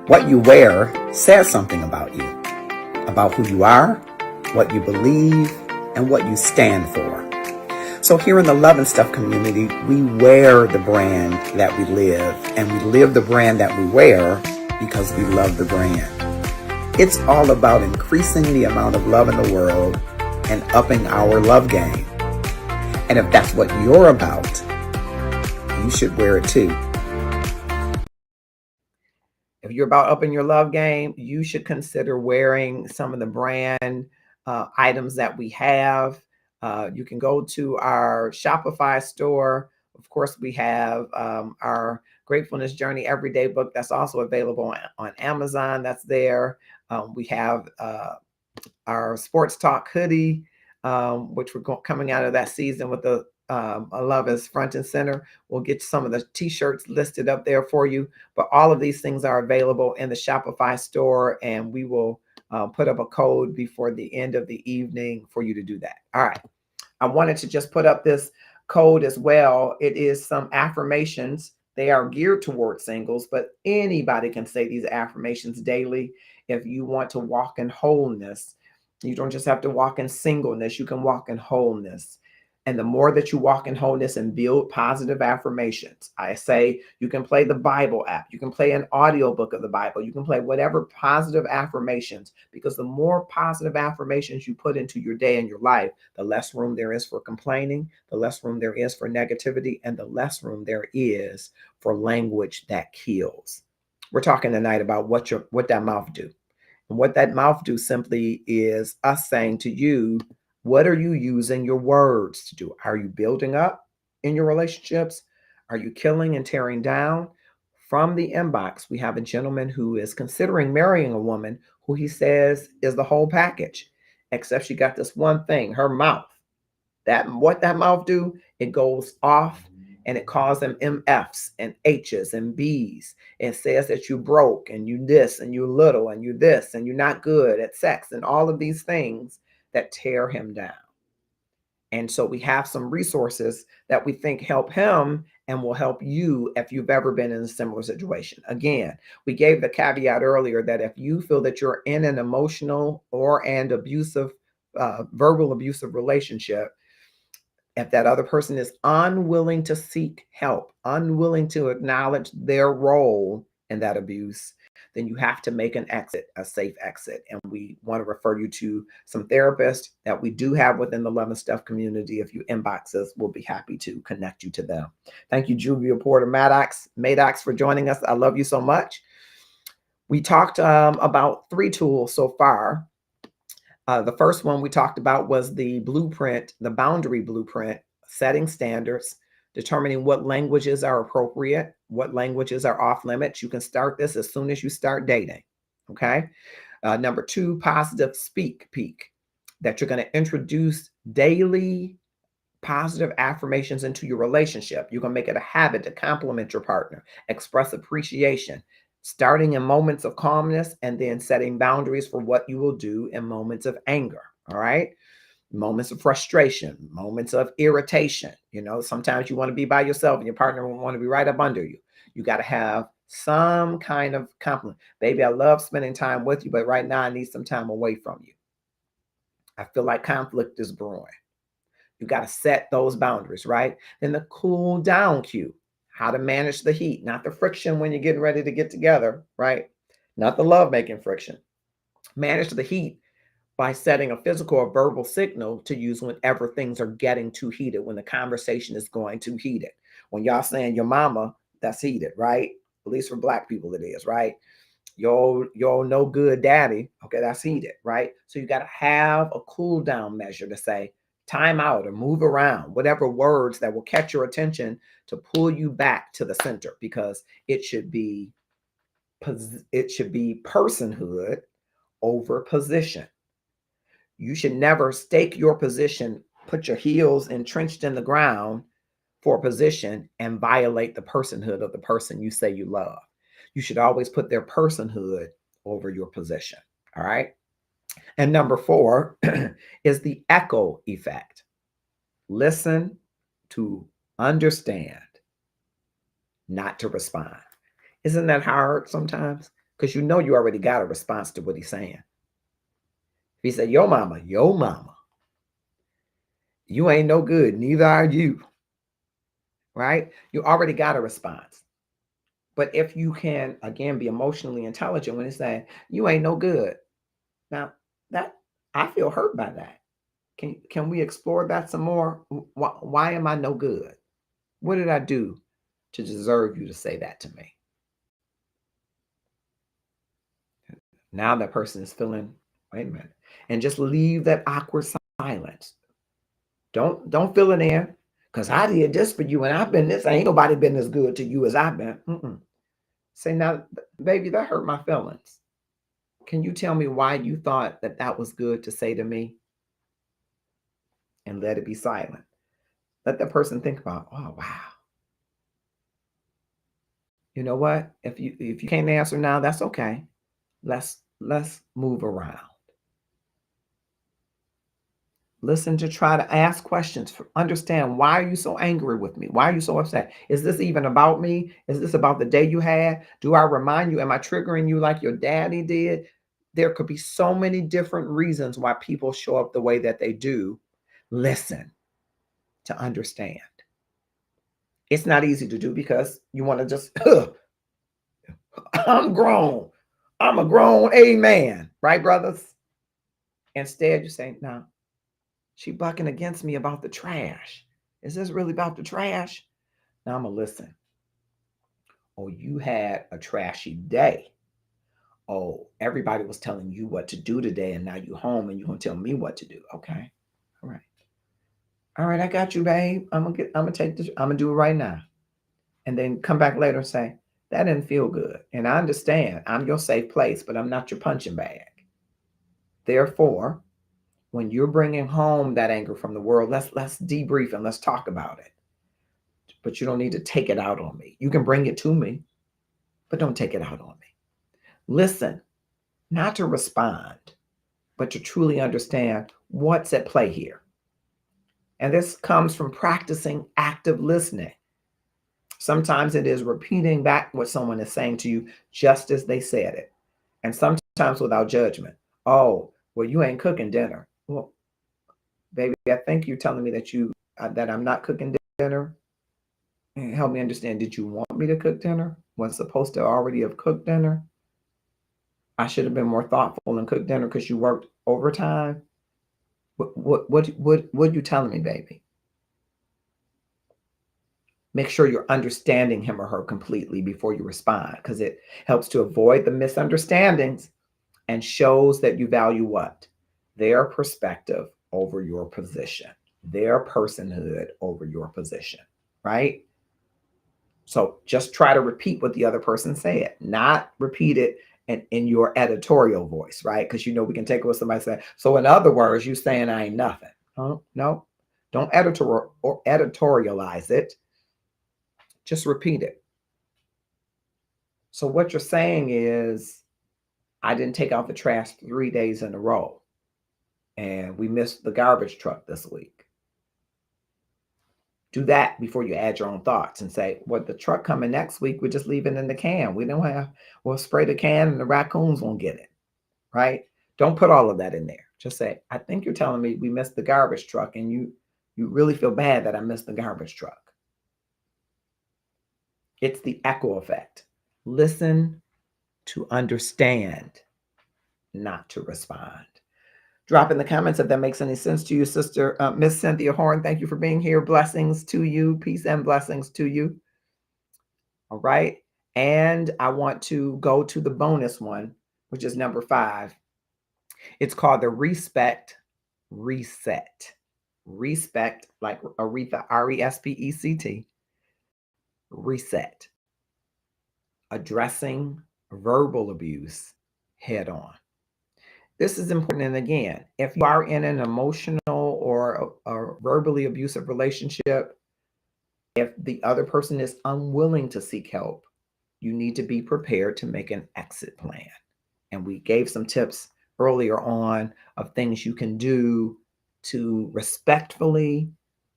What you wear says something about you, about who you are, what you believe, and what you stand for. So here in the Love and Stuff community, we wear the brand that we live, and we live the brand that we wear because we love the brand. It's all about increasing the amount of love in the world and upping our love game. And if that's what you're about, you should wear it too. If you're about upping your love game, you should consider wearing some of the brand items that we have. You can go to our Shopify store. Of course, we have our Gratefulness Journey Everyday book that's also available on Amazon. That's there. We have our Sports Talk hoodie, which we're coming out of that season with the Love is front and center. We'll get some of the t-shirts listed up there for you, but all of these things are available in the Shopify store, and we will put up a code before the end of the evening for you to do that. All right. I wanted to just put up this code as well. It is some affirmations. They are geared towards singles, but anybody can say these affirmations daily. If you want to walk in wholeness, you don't just have to walk in singleness, you can walk in wholeness. And the more that you walk in wholeness and build positive affirmations, I say you can play the Bible app, you can play an audio book of the Bible, you can play whatever positive affirmations, because the more positive affirmations you put into your day and your life, the less room there is for complaining, the less room there is for negativity, and the less room there is for language that kills. We're talking tonight about what that mouth do. And what that mouth do simply is us saying to you, what are you using your words to do? Are you building up in your relationships? Are you killing and tearing down? From the inbox, we have a gentleman who is considering marrying a woman who he says is the whole package, except she got this one thing, her mouth. What that mouth do, it goes off and it calls them MFs and H's and B's. It says that you broke and you this and you little and you this and you're not good at sex and all of these things that tear him down. And so we have some resources that we think help him and will help you if you've ever been in a similar situation. Again, we gave the caveat earlier that if you feel that you're in an emotional or an abusive, verbal abusive relationship, if that other person is unwilling to seek help, unwilling to acknowledge their role in that abuse, then you have to make an exit, a safe exit. And we want to refer you to some therapists that we do have within the Love and Stuff community. If you inbox us, we'll be happy to connect you to them. Thank you, Julia Porter Maddox, for joining us. I love you so much. We talked about 3 tools so far. The first one we talked about was the blueprint, the boundary blueprint, setting standards, determining what languages are appropriate, what languages are off limits. You can start this as soon as you start dating. Okay. Number 2, positive speak peak, that you're going to introduce daily positive affirmations into your relationship. You're going to make it a habit to compliment your partner, express appreciation, starting in moments of calmness and then setting boundaries for what you will do in moments of anger. All right. Moments of frustration, moments of irritation. You know, sometimes you want to be by yourself and your partner will want to be right up under you. You got to have some kind of compliment. Baby, I love spending time with you, but right now I need some time away from you. I feel like conflict is brewing. You got to set those boundaries, right? Then the cool down cue, how to manage the heat, not the friction when you're getting ready to get together, right? Not the love making friction. Manage the heat by setting a physical or verbal signal to use whenever things are getting too heated, when the conversation is going too heated. When y'all saying your mama, that's heated, right? At least for Black people it is, right? Your no good daddy, okay, that's heated, right? So you got to have a cool down measure to say, time out or move around, whatever words that will catch your attention to pull you back to the center, because it should be personhood over position. You should never stake your position, put your heels entrenched in the ground for a position and violate the personhood of the person you say you love. You should always put their personhood over your position. All right. And number 4 is the echo effect. Listen to understand, not to respond. Isn't that hard sometimes? Because you know you already got a response to what he's saying. If he said, yo mama, you ain't no good, neither are you. Right? You already got a response. But if you can, again, be emotionally intelligent when he's saying, you ain't no good. Now, that I feel hurt by that. Can we explore that some more? Why am I no good? What did I do to deserve you to say that to me? Now that person is feeling, wait a minute, and just leave that awkward silence. Don't fill it in, because I did this for you and I've been this. Ain't nobody been as good to you as I've been. Say, now, baby, that hurt my feelings. Can you tell me why you thought that that was good to say to me? And let it be silent. Let that person think about, oh, wow. You know what? If you can't answer now, that's okay. Let's move around. Listen to try to ask questions. Understand, why are you so angry with me? Why are you so upset? Is this even about me? Is this about the day you had? Do I remind you? Am I triggering you like your daddy did? There could be so many different reasons why people show up the way that they do. Listen to understand. It's not easy to do because you want to just, I'm grown. I'm a grown amen. Right, brothers? Instead, you say, no, she bucking against me about the trash. Is this really about the trash? Now I'm going to listen. Oh, you had a trashy day. Oh, everybody was telling you what to do today, and now you home and you're going to tell me what to do. Okay. All right. All right, I got you, babe. I'm gonna take this, I'm gonna do it right now. And then come back later and say, that didn't feel good. And I understand I'm your safe place, but I'm not your punching bag. Therefore, when you're bringing home that anger from the world, let's debrief and let's talk about it. But you don't need to take it out on me. You can bring it to me, but don't take it out on me. Listen, not to respond, but to truly understand what's at play here. And this comes from practicing active listening. Sometimes it is repeating back what someone is saying to you just as they said it. And sometimes without judgment. Oh, well, you ain't cooking dinner. Well, baby, I think you're telling me that I'm not cooking dinner. Help me understand. Did you want me to cook dinner? Was supposed to already have cooked dinner? I should have been more thoughtful and cooked dinner because you worked overtime. What are you telling me, baby? Make sure you're understanding him or her completely before you respond, because it helps to avoid the misunderstandings and shows that you value what? Their perspective over your position, their personhood over your position, right? So just try to repeat what the other person said, not repeat it in your editorial voice, right? Because we can take what somebody said. So in other words, you saying I ain't nothing. Oh, no, don't editorialize it. Just repeat it. So what you're saying is, I didn't take out the trash 3 days in a row, and we missed the garbage truck this week. Do that before you add your own thoughts and say, well, the truck coming next week, we're just leaving in the can. We'll spray the can and the raccoons won't get it, right? Don't put all of that in there. Just say, I think you're telling me we missed the garbage truck, and you really feel bad that I missed the garbage truck. It's the echo effect. Listen to understand, not to respond. Drop in the comments if that makes any sense to you, Sister Miss Cynthia Horn. Thank you for being here. Blessings to you. Peace and blessings to you. All right. And I want to go to the bonus one, which is number 5. It's called the respect reset. Respect, like Aretha, RESPECT, reset, addressing verbal abuse head on. This is important. And again, if you are in an emotional or a verbally abusive relationship, if the other person is unwilling to seek help, you need to be prepared to make an exit plan. And we gave some tips earlier on of things you can do to respectfully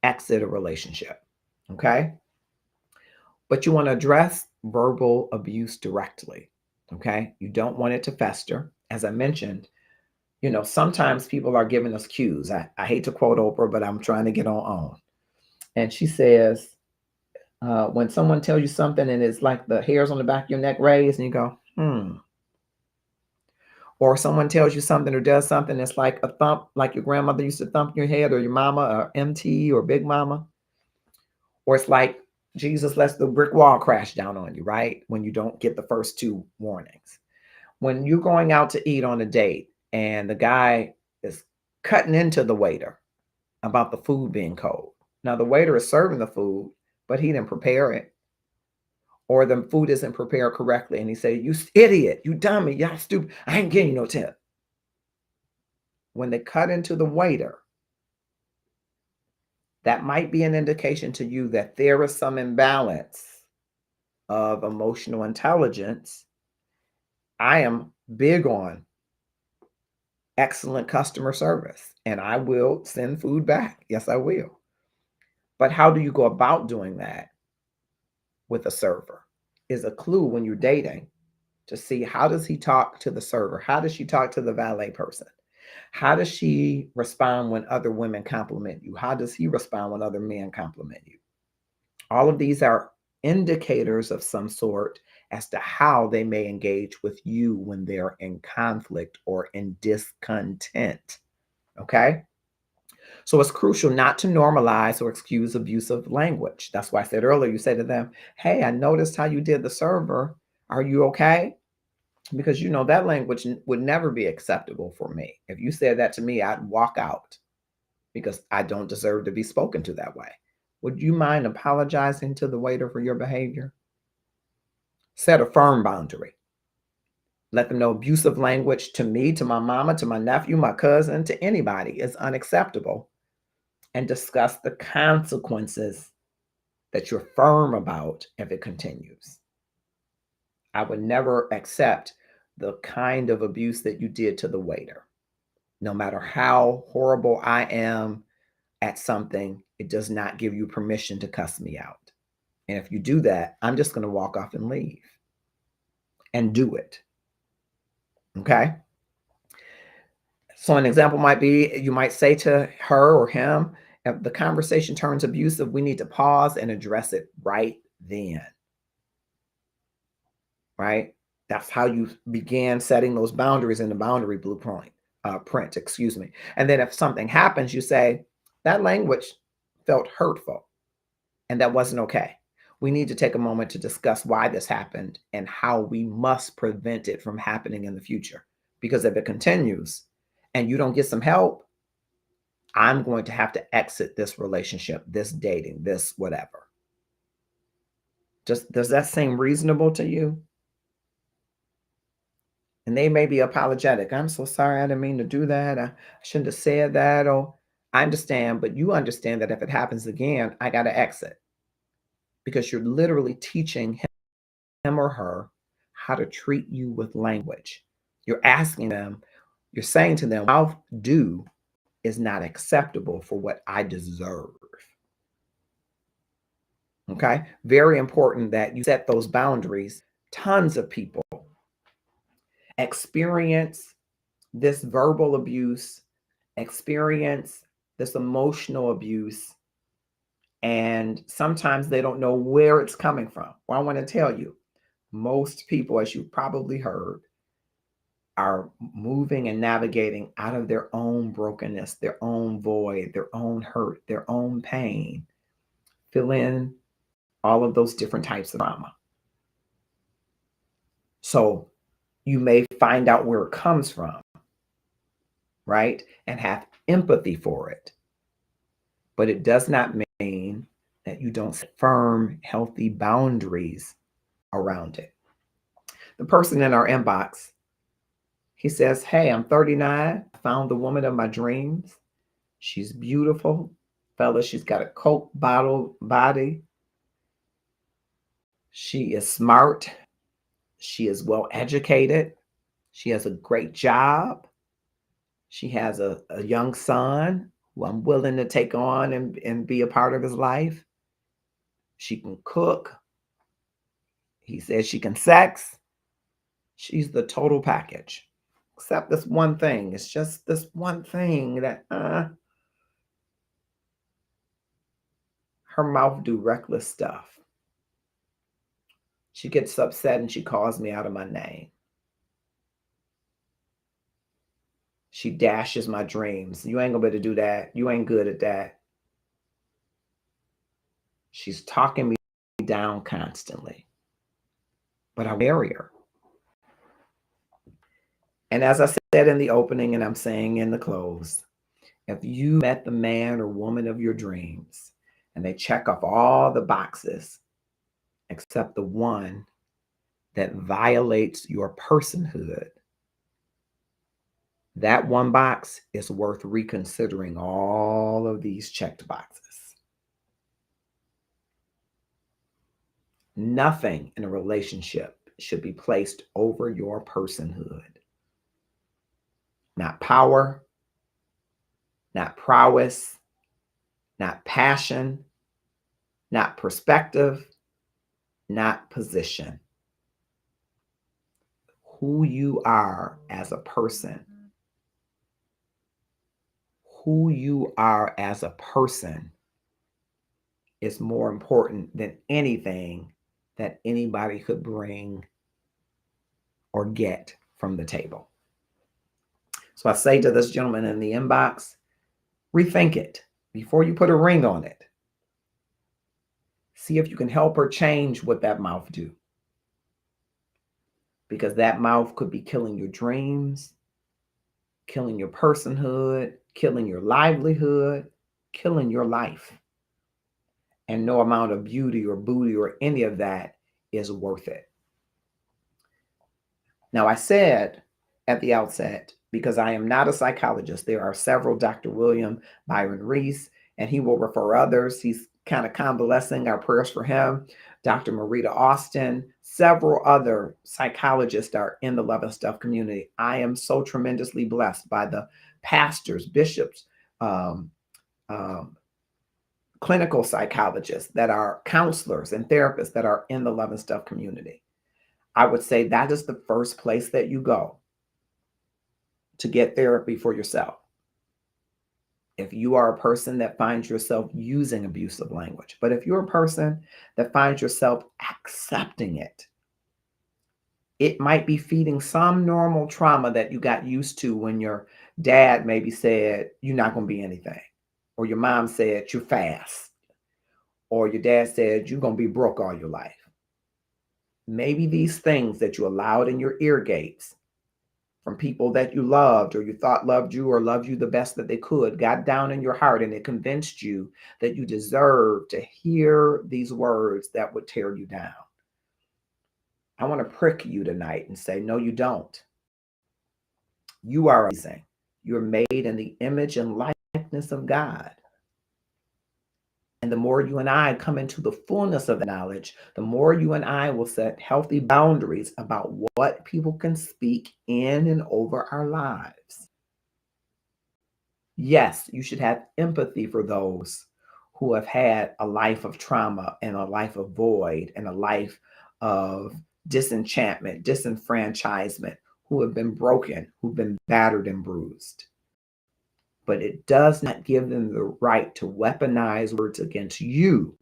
exit a relationship. Okay. But you want to address verbal abuse directly. Okay. You don't want it to fester. As I mentioned, sometimes people are giving us cues. I hate to quote Oprah, but I'm trying to get on. And she says, when someone tells you something and it's like the hairs on the back of your neck raised and you go, or someone tells you something or does something, it's like a thump, like your grandmother used to thump your head, or your mama, or MT, or Big Mama. Or it's like Jesus lets the brick wall crash down on you, right? When you don't get the first two warnings. When you're going out to eat on a date and the guy is cutting into the waiter about the food being cold. Now, the waiter is serving the food, but he didn't prepare it. Or the food isn't prepared correctly. And he said, "You idiot, you dummy, y'all stupid. I ain't getting you no tip." When they cut into the waiter, that might be an indication to you that there is some imbalance of emotional intelligence. I am big on excellent customer service, and I will send food back. Yes, I will. But how do you go about doing that with a server is a clue when you're dating to see how does he talk to the server? How does she talk to the valet person? How does she respond when other women compliment you? How does he respond when other men compliment you? All of these are indicators of some sort as to how they may engage with you when they're in conflict or in discontent. Okay? So it's crucial not to normalize or excuse abusive language. That's why I said earlier, you say to them, "Hey, I noticed how you did the server. Are you okay?" Because that language would never be acceptable for me. If you said that to me, I'd walk out because I don't deserve to be spoken to that way. Would you mind apologizing to the waiter for your behavior? Set a firm boundary. Let them know abusive language to me, to my mama, to my nephew, my cousin, to anybody is unacceptable, and discuss the consequences that you're firm about if it continues. I would never accept the kind of abuse that you did to the waiter. No matter how horrible I am at something, it does not give you permission to cuss me out. And if you do that, I'm just going to walk off and leave and do it. Okay? So an example might be, you might say to her or him, if the conversation turns abusive, we need to pause and address it right then. Right? That's how you began setting those boundaries in the boundary blueprint, excuse me. And then if something happens, you say, that language felt hurtful and that wasn't okay. We need to take a moment to discuss why this happened and how we must prevent it from happening in the future. Because if it continues and you don't get some help, I'm going to have to exit this relationship, this dating, this whatever. Does that seem reasonable to you? And they may be apologetic. "I'm so sorry. I didn't mean to do that. I shouldn't have said that." Or, "I understand, but you understand that if it happens again, I got to exit." Because you're literally teaching him or her how to treat you with language. You're asking them, you're saying to them, "I'll do is not acceptable for what I deserve." Okay? Very important that you set those boundaries. Tons of people experience this verbal abuse, experience this emotional abuse, and sometimes they don't know where it's coming from. Well, I want to tell you, most people, as you've probably heard, are moving and navigating out of their own brokenness, their own void, their own hurt, their own pain. Fill in all of those different types of trauma. So you may find out where it comes from, right? And have empathy for it. but it does not mean that you don't set firm, healthy boundaries around it. The person in our inbox, he says, "Hey, I'm 39. I found the woman of my dreams. She's beautiful. Fellas, she's got a Coke bottle body. She is smart. She is well educated. She has a great job. She has a young son who I'm willing to take on and be a part of his life. She can cook." He says she can sex. She's the total package. Except this one thing. It's just this one thing that her mouth do reckless stuff. She gets upset and she calls me out of my name. She dashes my dreams. You ain't gonna be able to do that. You ain't good at that. She's talking me down constantly. But I marry her. And as I said in the opening, and I'm saying in the close, if you met the man or woman of your dreams and they check off all the boxes except the one that violates your personhood, that one box is worth reconsidering all of these checked boxes. Nothing in a relationship should be placed over your personhood. Not power, not prowess, not passion, not perspective, not position. Who you are as a person. Who you are as a person is more important than anything that anybody could bring or get from the table. So I say to this gentleman in the inbox, rethink it before you put a ring on it. See if you can help her change what that mouth do. Because that mouth could be killing your dreams, killing your personhood, killing your livelihood, killing your life. And no amount of beauty or booty or any of that is worth it. Now, I said at the outset, because I am not a psychologist, there are several, Dr. William Byron Reese, and he will refer others. He's kind of convalescing. Our prayers for him. Dr. Marita Austin, several other psychologists are in the Love and Stuff community. I am so tremendously blessed by the pastors, bishops, clinical psychologists that are counselors and therapists that are in the Love and Stuff community. I would say that is the first place that you go to get therapy for yourself. If you are a person that finds yourself using abusive language, but if you're a person that finds yourself accepting it, it might be feeding some normal trauma that you got used to when your dad maybe said, you're not going to be anything. Or your mom said, you're fast. Or your dad said, you're going to be broke all your life. Maybe these things that you allowed in your ear gates from people that you loved or you thought loved you or loved you the best that they could got down in your heart, and it convinced you that you deserve to hear these words that would tear you down. I want to prick you tonight and say, no, you don't. You are amazing. You're made in the image and likeness of God. And the more you and I come into the fullness of the knowledge, the more you and I will set healthy boundaries about what people can speak in and over our lives. Yes, you should have empathy for those who have had a life of trauma and a life of void and a life of disenchantment, disenfranchisement, who have been broken, who've been battered and bruised. But it does not give them the right to weaponize words against you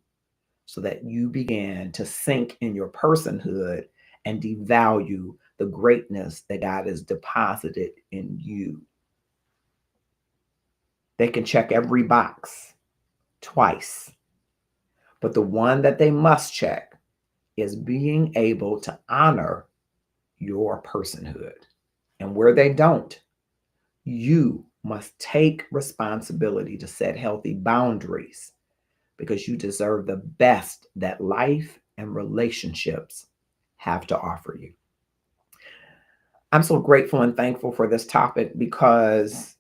so that you begin to sink in your personhood and devalue the greatness that God has deposited in you. They can check every box twice, but the one that they must check is being able to honor your personhood. And where they don't, you must take responsibility to set healthy boundaries because you deserve the best that life and relationships have to offer you. I'm so grateful and thankful for this topic because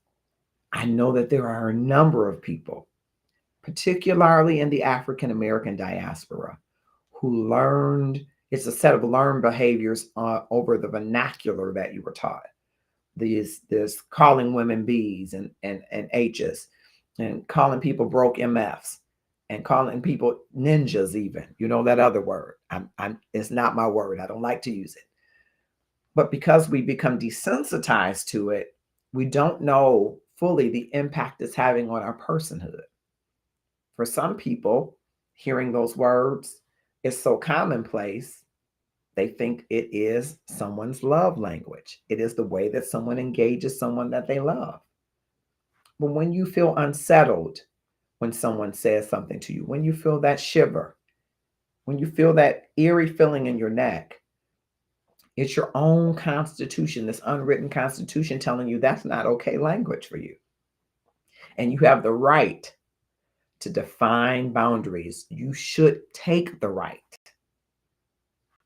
I know that there are a number of people, particularly in the African American diaspora, who learned it's a set of learned behaviors over the vernacular that you were taught. This calling women B's and H's, and calling people broke MFs, and calling people ninjas, even, that other word. It's not my word. I don't like to use it. But because we become desensitized to it, we don't know fully the impact it's having on our personhood. For some people, hearing those words is so commonplace, they think it is someone's love language. It is the way that someone engages someone that they love. But when you feel unsettled when someone says something to you, when you feel that shiver, when you feel that eerie feeling in your neck, it's your own constitution, this unwritten constitution telling you that's not okay language for you. And you have the right to define boundaries. You should take the right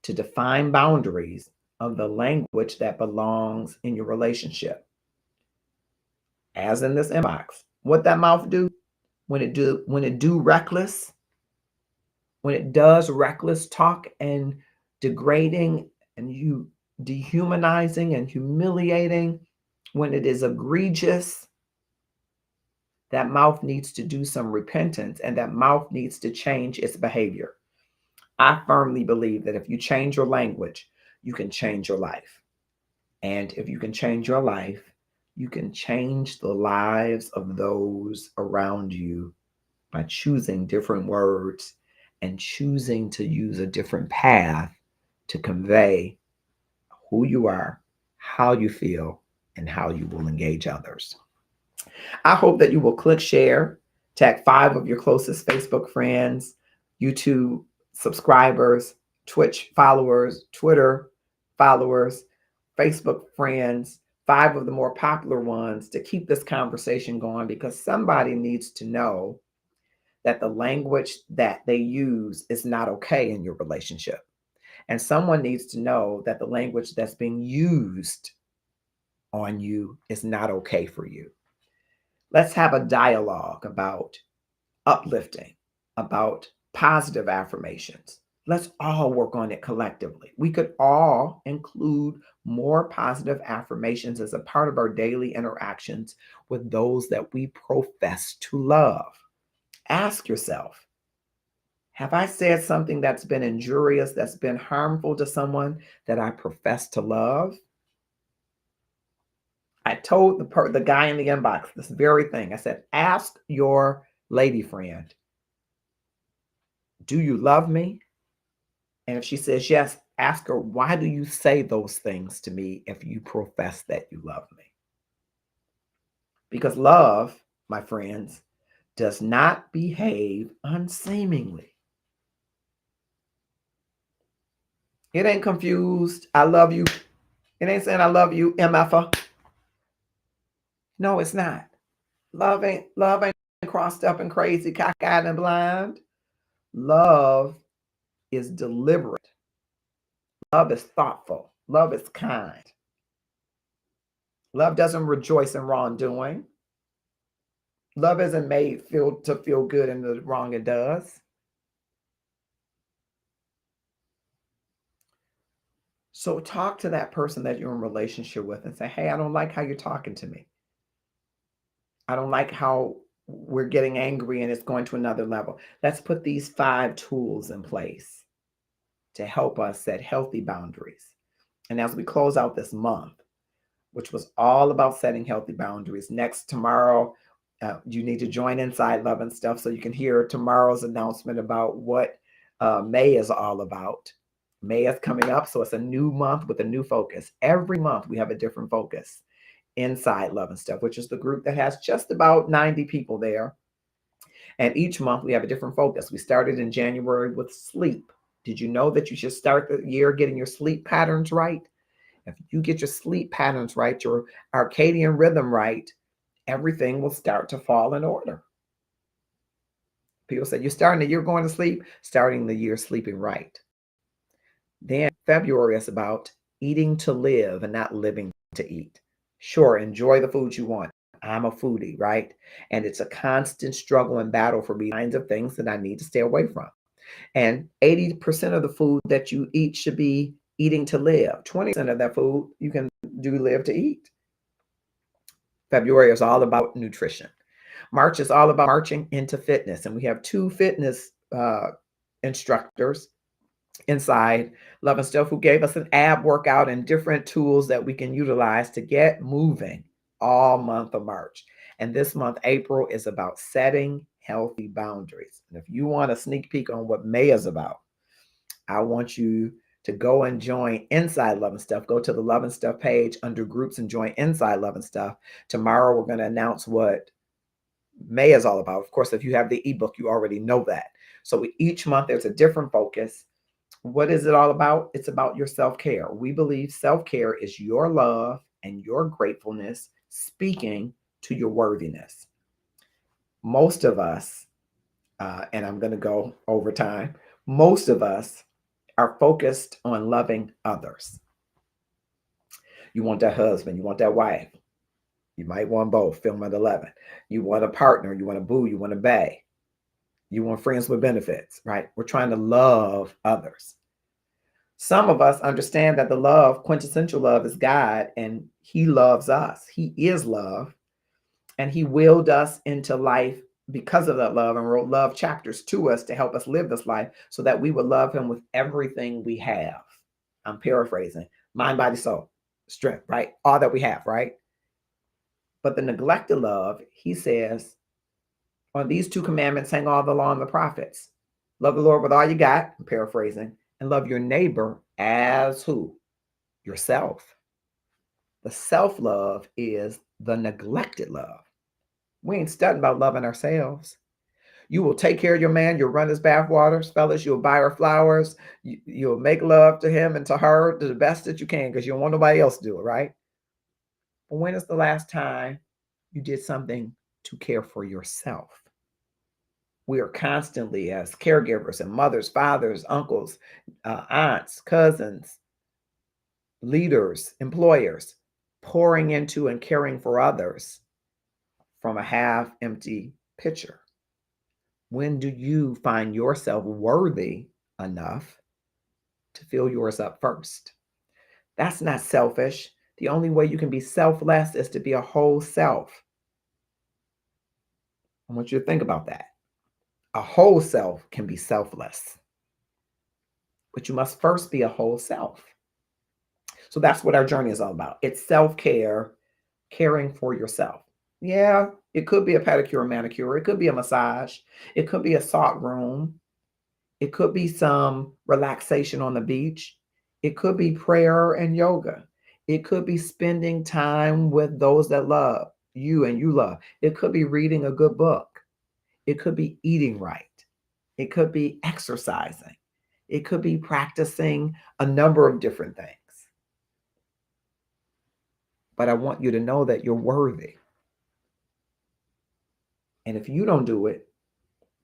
to define boundaries of the language that belongs in your relationship. As in this inbox, what that mouth do when it do reckless, when it does reckless talk and degrading and you dehumanizing and humiliating, when it is egregious, that mouth needs to do some repentance and that mouth needs to change its behavior. I firmly believe that if you change your language, you can change your life. And if you can change your life, you can change the lives of those around you by choosing different words and choosing to use a different path to convey who you are, how you feel, and how you will engage others. I hope that you will click share, tag 5 of your closest Facebook friends, YouTube subscribers, Twitch followers, Twitter followers, Facebook friends, 5 of the more popular ones, to keep this conversation going, because somebody needs to know that the language that they use is not okay in your relationship. And someone needs to know that the language that's being used on you is not okay for you. Let's have a dialogue about uplifting, about positive affirmations. Let's all work on it collectively. We could all include more positive affirmations as a part of our daily interactions with those that we profess to love. Ask yourself, have I said something that's been injurious, that's been harmful to someone that I profess to love? I told the guy in the inbox this very thing. I said, ask your lady friend, do you love me? And if she says yes, ask her, why do you say those things to me if you profess that you love me? Because love, my friends, does not behave unseemingly. It ain't confused, I love you. It ain't saying I love you, MFA. No, it's not. Love ain't crossed up and crazy, cockeyed and blind. Love is deliberate. Love is thoughtful. Love is kind. Love doesn't rejoice in wrongdoing. Love isn't made to feel good in the wrong it does. So talk to that person that you're in relationship with and say, hey, I don't like how you're talking to me. I don't like how we're getting angry and it's going to another level. Let's put these 5 tools in place to help us set healthy boundaries. And as we close out this month, which was all about setting healthy boundaries, tomorrow, you need to join Inside Love and Stuff so you can hear tomorrow's announcement about what May is all about. May is coming up, so it's a new month with a new focus. Every month we have a different focus. Inside Love and Stuff, which is the group that has just about 90 people there. And each month we have a different focus. We started in January with sleep. Did you know that you should start the year getting your sleep patterns right? If you get your sleep patterns right, your circadian rhythm right, everything will start to fall in order. People say, you're starting the year going to sleep, starting the year sleeping right. Then February is about eating to live and not living to eat. Sure, enjoy the food you want. I'm a foodie, right? And it's a constant struggle and battle for me, kinds of things that I need to stay away from. And 80% of the food that you eat should be eating to live. 20% of that food you can do live to eat. February is all about nutrition. March is all about marching into fitness. And we have two fitness instructors inside Love and Stuff who gave us an ab workout and different tools that we can utilize to get moving all month of March. And this month, April, is about setting healthy boundaries. And if you want a sneak peek on what May is about, I want you to go and join Inside Love and Stuff. Go to the Love and Stuff page under groups and join Inside Love and Stuff. Tomorrow, we're going to announce what May is all about. Of course, if you have the ebook, you already know that. So each month, there's a different focus. What is it all about? It's about your self-care. We believe self-care is your love and your gratefulness speaking to your worthiness. Most of us, and I'm going to go over time, most of us are focused on loving others. You want that husband, you want that wife. You might want both, film at 11. You want a partner, you want a boo, you want a bae. You want friends with benefits, right? We're trying to love others. Some of us understand that the love, quintessential love, is God, and he loves us. He is love, and he willed us into life because of that love and wrote love chapters to us to help us live this life so that we would love him with everything we have. I'm paraphrasing. Mind, body, soul, strength, right? All that we have, right? But the neglected love, he says, on these two commandments hang all the law and the prophets. Love the Lord with all you got, I'm paraphrasing, and love your neighbor as who? Yourself. The self-love is the neglected love. We ain't studying about loving ourselves. You will take care of your man. You'll run his bath waters, fellas. You'll buy her flowers. You'll make love to him and to her to the best that you can because you don't want nobody else to do it, right? But when is the last time you did something to care for yourself? We are constantly, as caregivers and mothers, fathers, uncles, aunts, cousins, leaders, employers, pouring into and caring for others from a half-empty pitcher. When do you find yourself worthy enough to fill yours up first? That's not selfish. The only way you can be selfless is to be a whole self. I want you to think about that. A whole self can be selfless, but you must first be a whole self. So that's what our journey is all about. It's self-care, caring for yourself. Yeah, it could be a pedicure or manicure. It could be a massage. It could be a salt room. It could be some relaxation on the beach. It could be prayer and yoga. It could be spending time with those that love you and you love. It could be reading a good book. It could be eating right. It could be exercising. It could be practicing a number of different things. But I want you to know that you're worthy. And if you don't do it,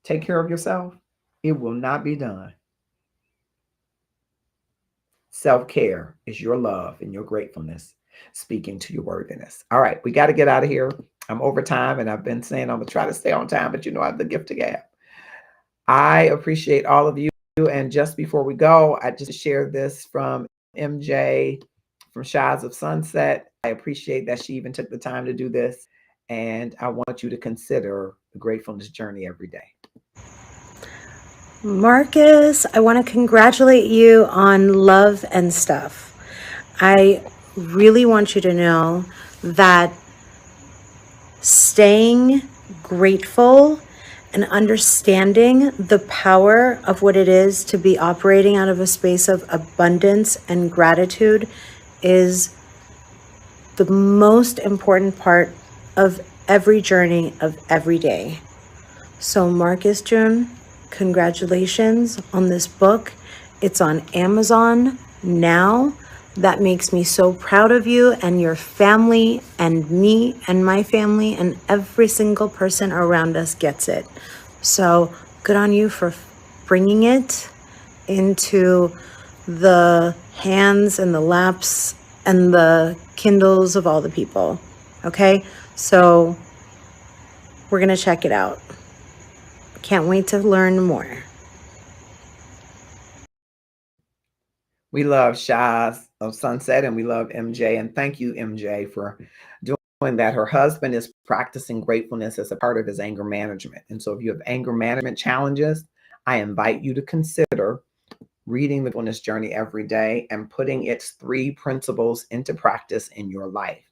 take care of yourself, it will not be done. Self-care is your love and your gratefulness speaking to your worthiness. All right, we got to get out of here. I'm over time, and I've been saying I'm going to try to stay on time, but you know I have the gift of gab. I appreciate all of you. And just before we go, I just shared this from MJ from Shies of Sunset. I appreciate that she even took the time to do this. And I want you to consider the gratefulness journey every day. Marcus, I want to congratulate you on Love and Stuff. I really want you to know that staying grateful and understanding the power of what it is to be operating out of a space of abundance and gratitude is the most important part of every journey of every day. So Marcus June, congratulations on this book. It's on Amazon now. That makes me so proud of you and your family and me and my family, and every single person around us gets it. So good on you for bringing it into the hands and the laps and the Kindles of all the people. Okay, so we're going to check it out. Can't wait to learn more. We love Shaz of Sunset, and we love MJ. And thank you, MJ, for doing that. Her husband is practicing gratefulness as a part of his anger management. And so if you have anger management challenges, I invite you to consider reading the Gratefulness Journey every day and putting its 3 principles into practice in your life,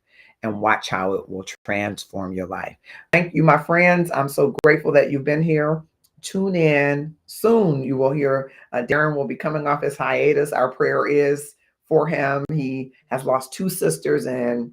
and watch how it will transform your life. Thank you, my friends. I'm so grateful that you've been here. Tune in soon. You will hear Darren will be coming off his hiatus. Our prayer is for him. He has lost 2 sisters and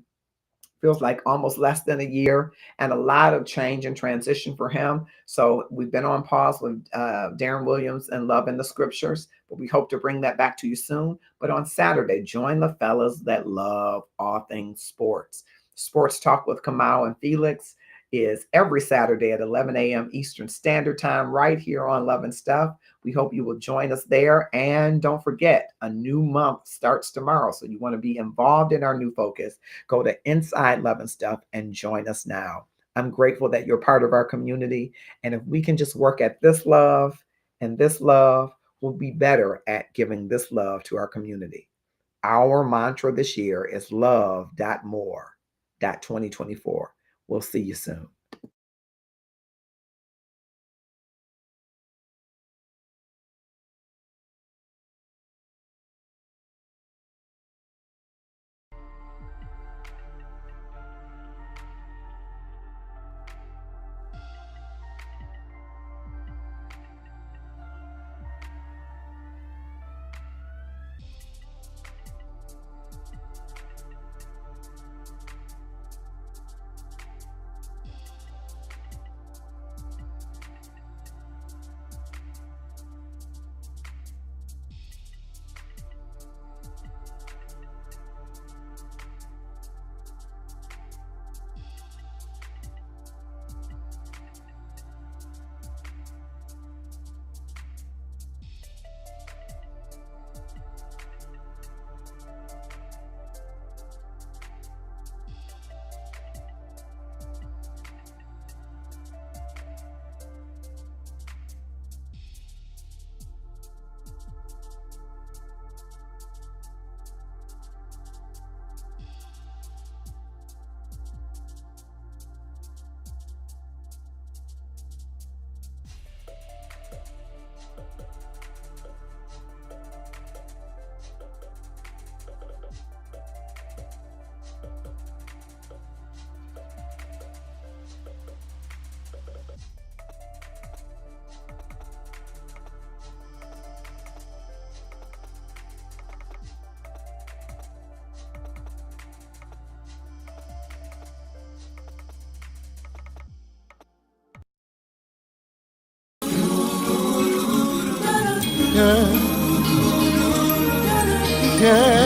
feels like almost less than a year, and a lot of change and transition for him. So we've been on pause with Darren Williams and Love in the Scriptures, but we hope to bring that back to you soon. But on Saturday, join the fellas that love all things sports. Sports Talk with Kamau and Felix is every Saturday at 11 a.m. Eastern Standard Time, right here on Love and Stuff. We hope you will join us there. And don't forget, a new month starts tomorrow. So you want to be involved in our new focus. Go to Inside Love and Stuff and join us now. I'm grateful that you're part of our community. And if we can just work at this love, and this love will be better at giving this love to our community. Our mantra this year is love.more.2024. We'll see you soon. Yeah.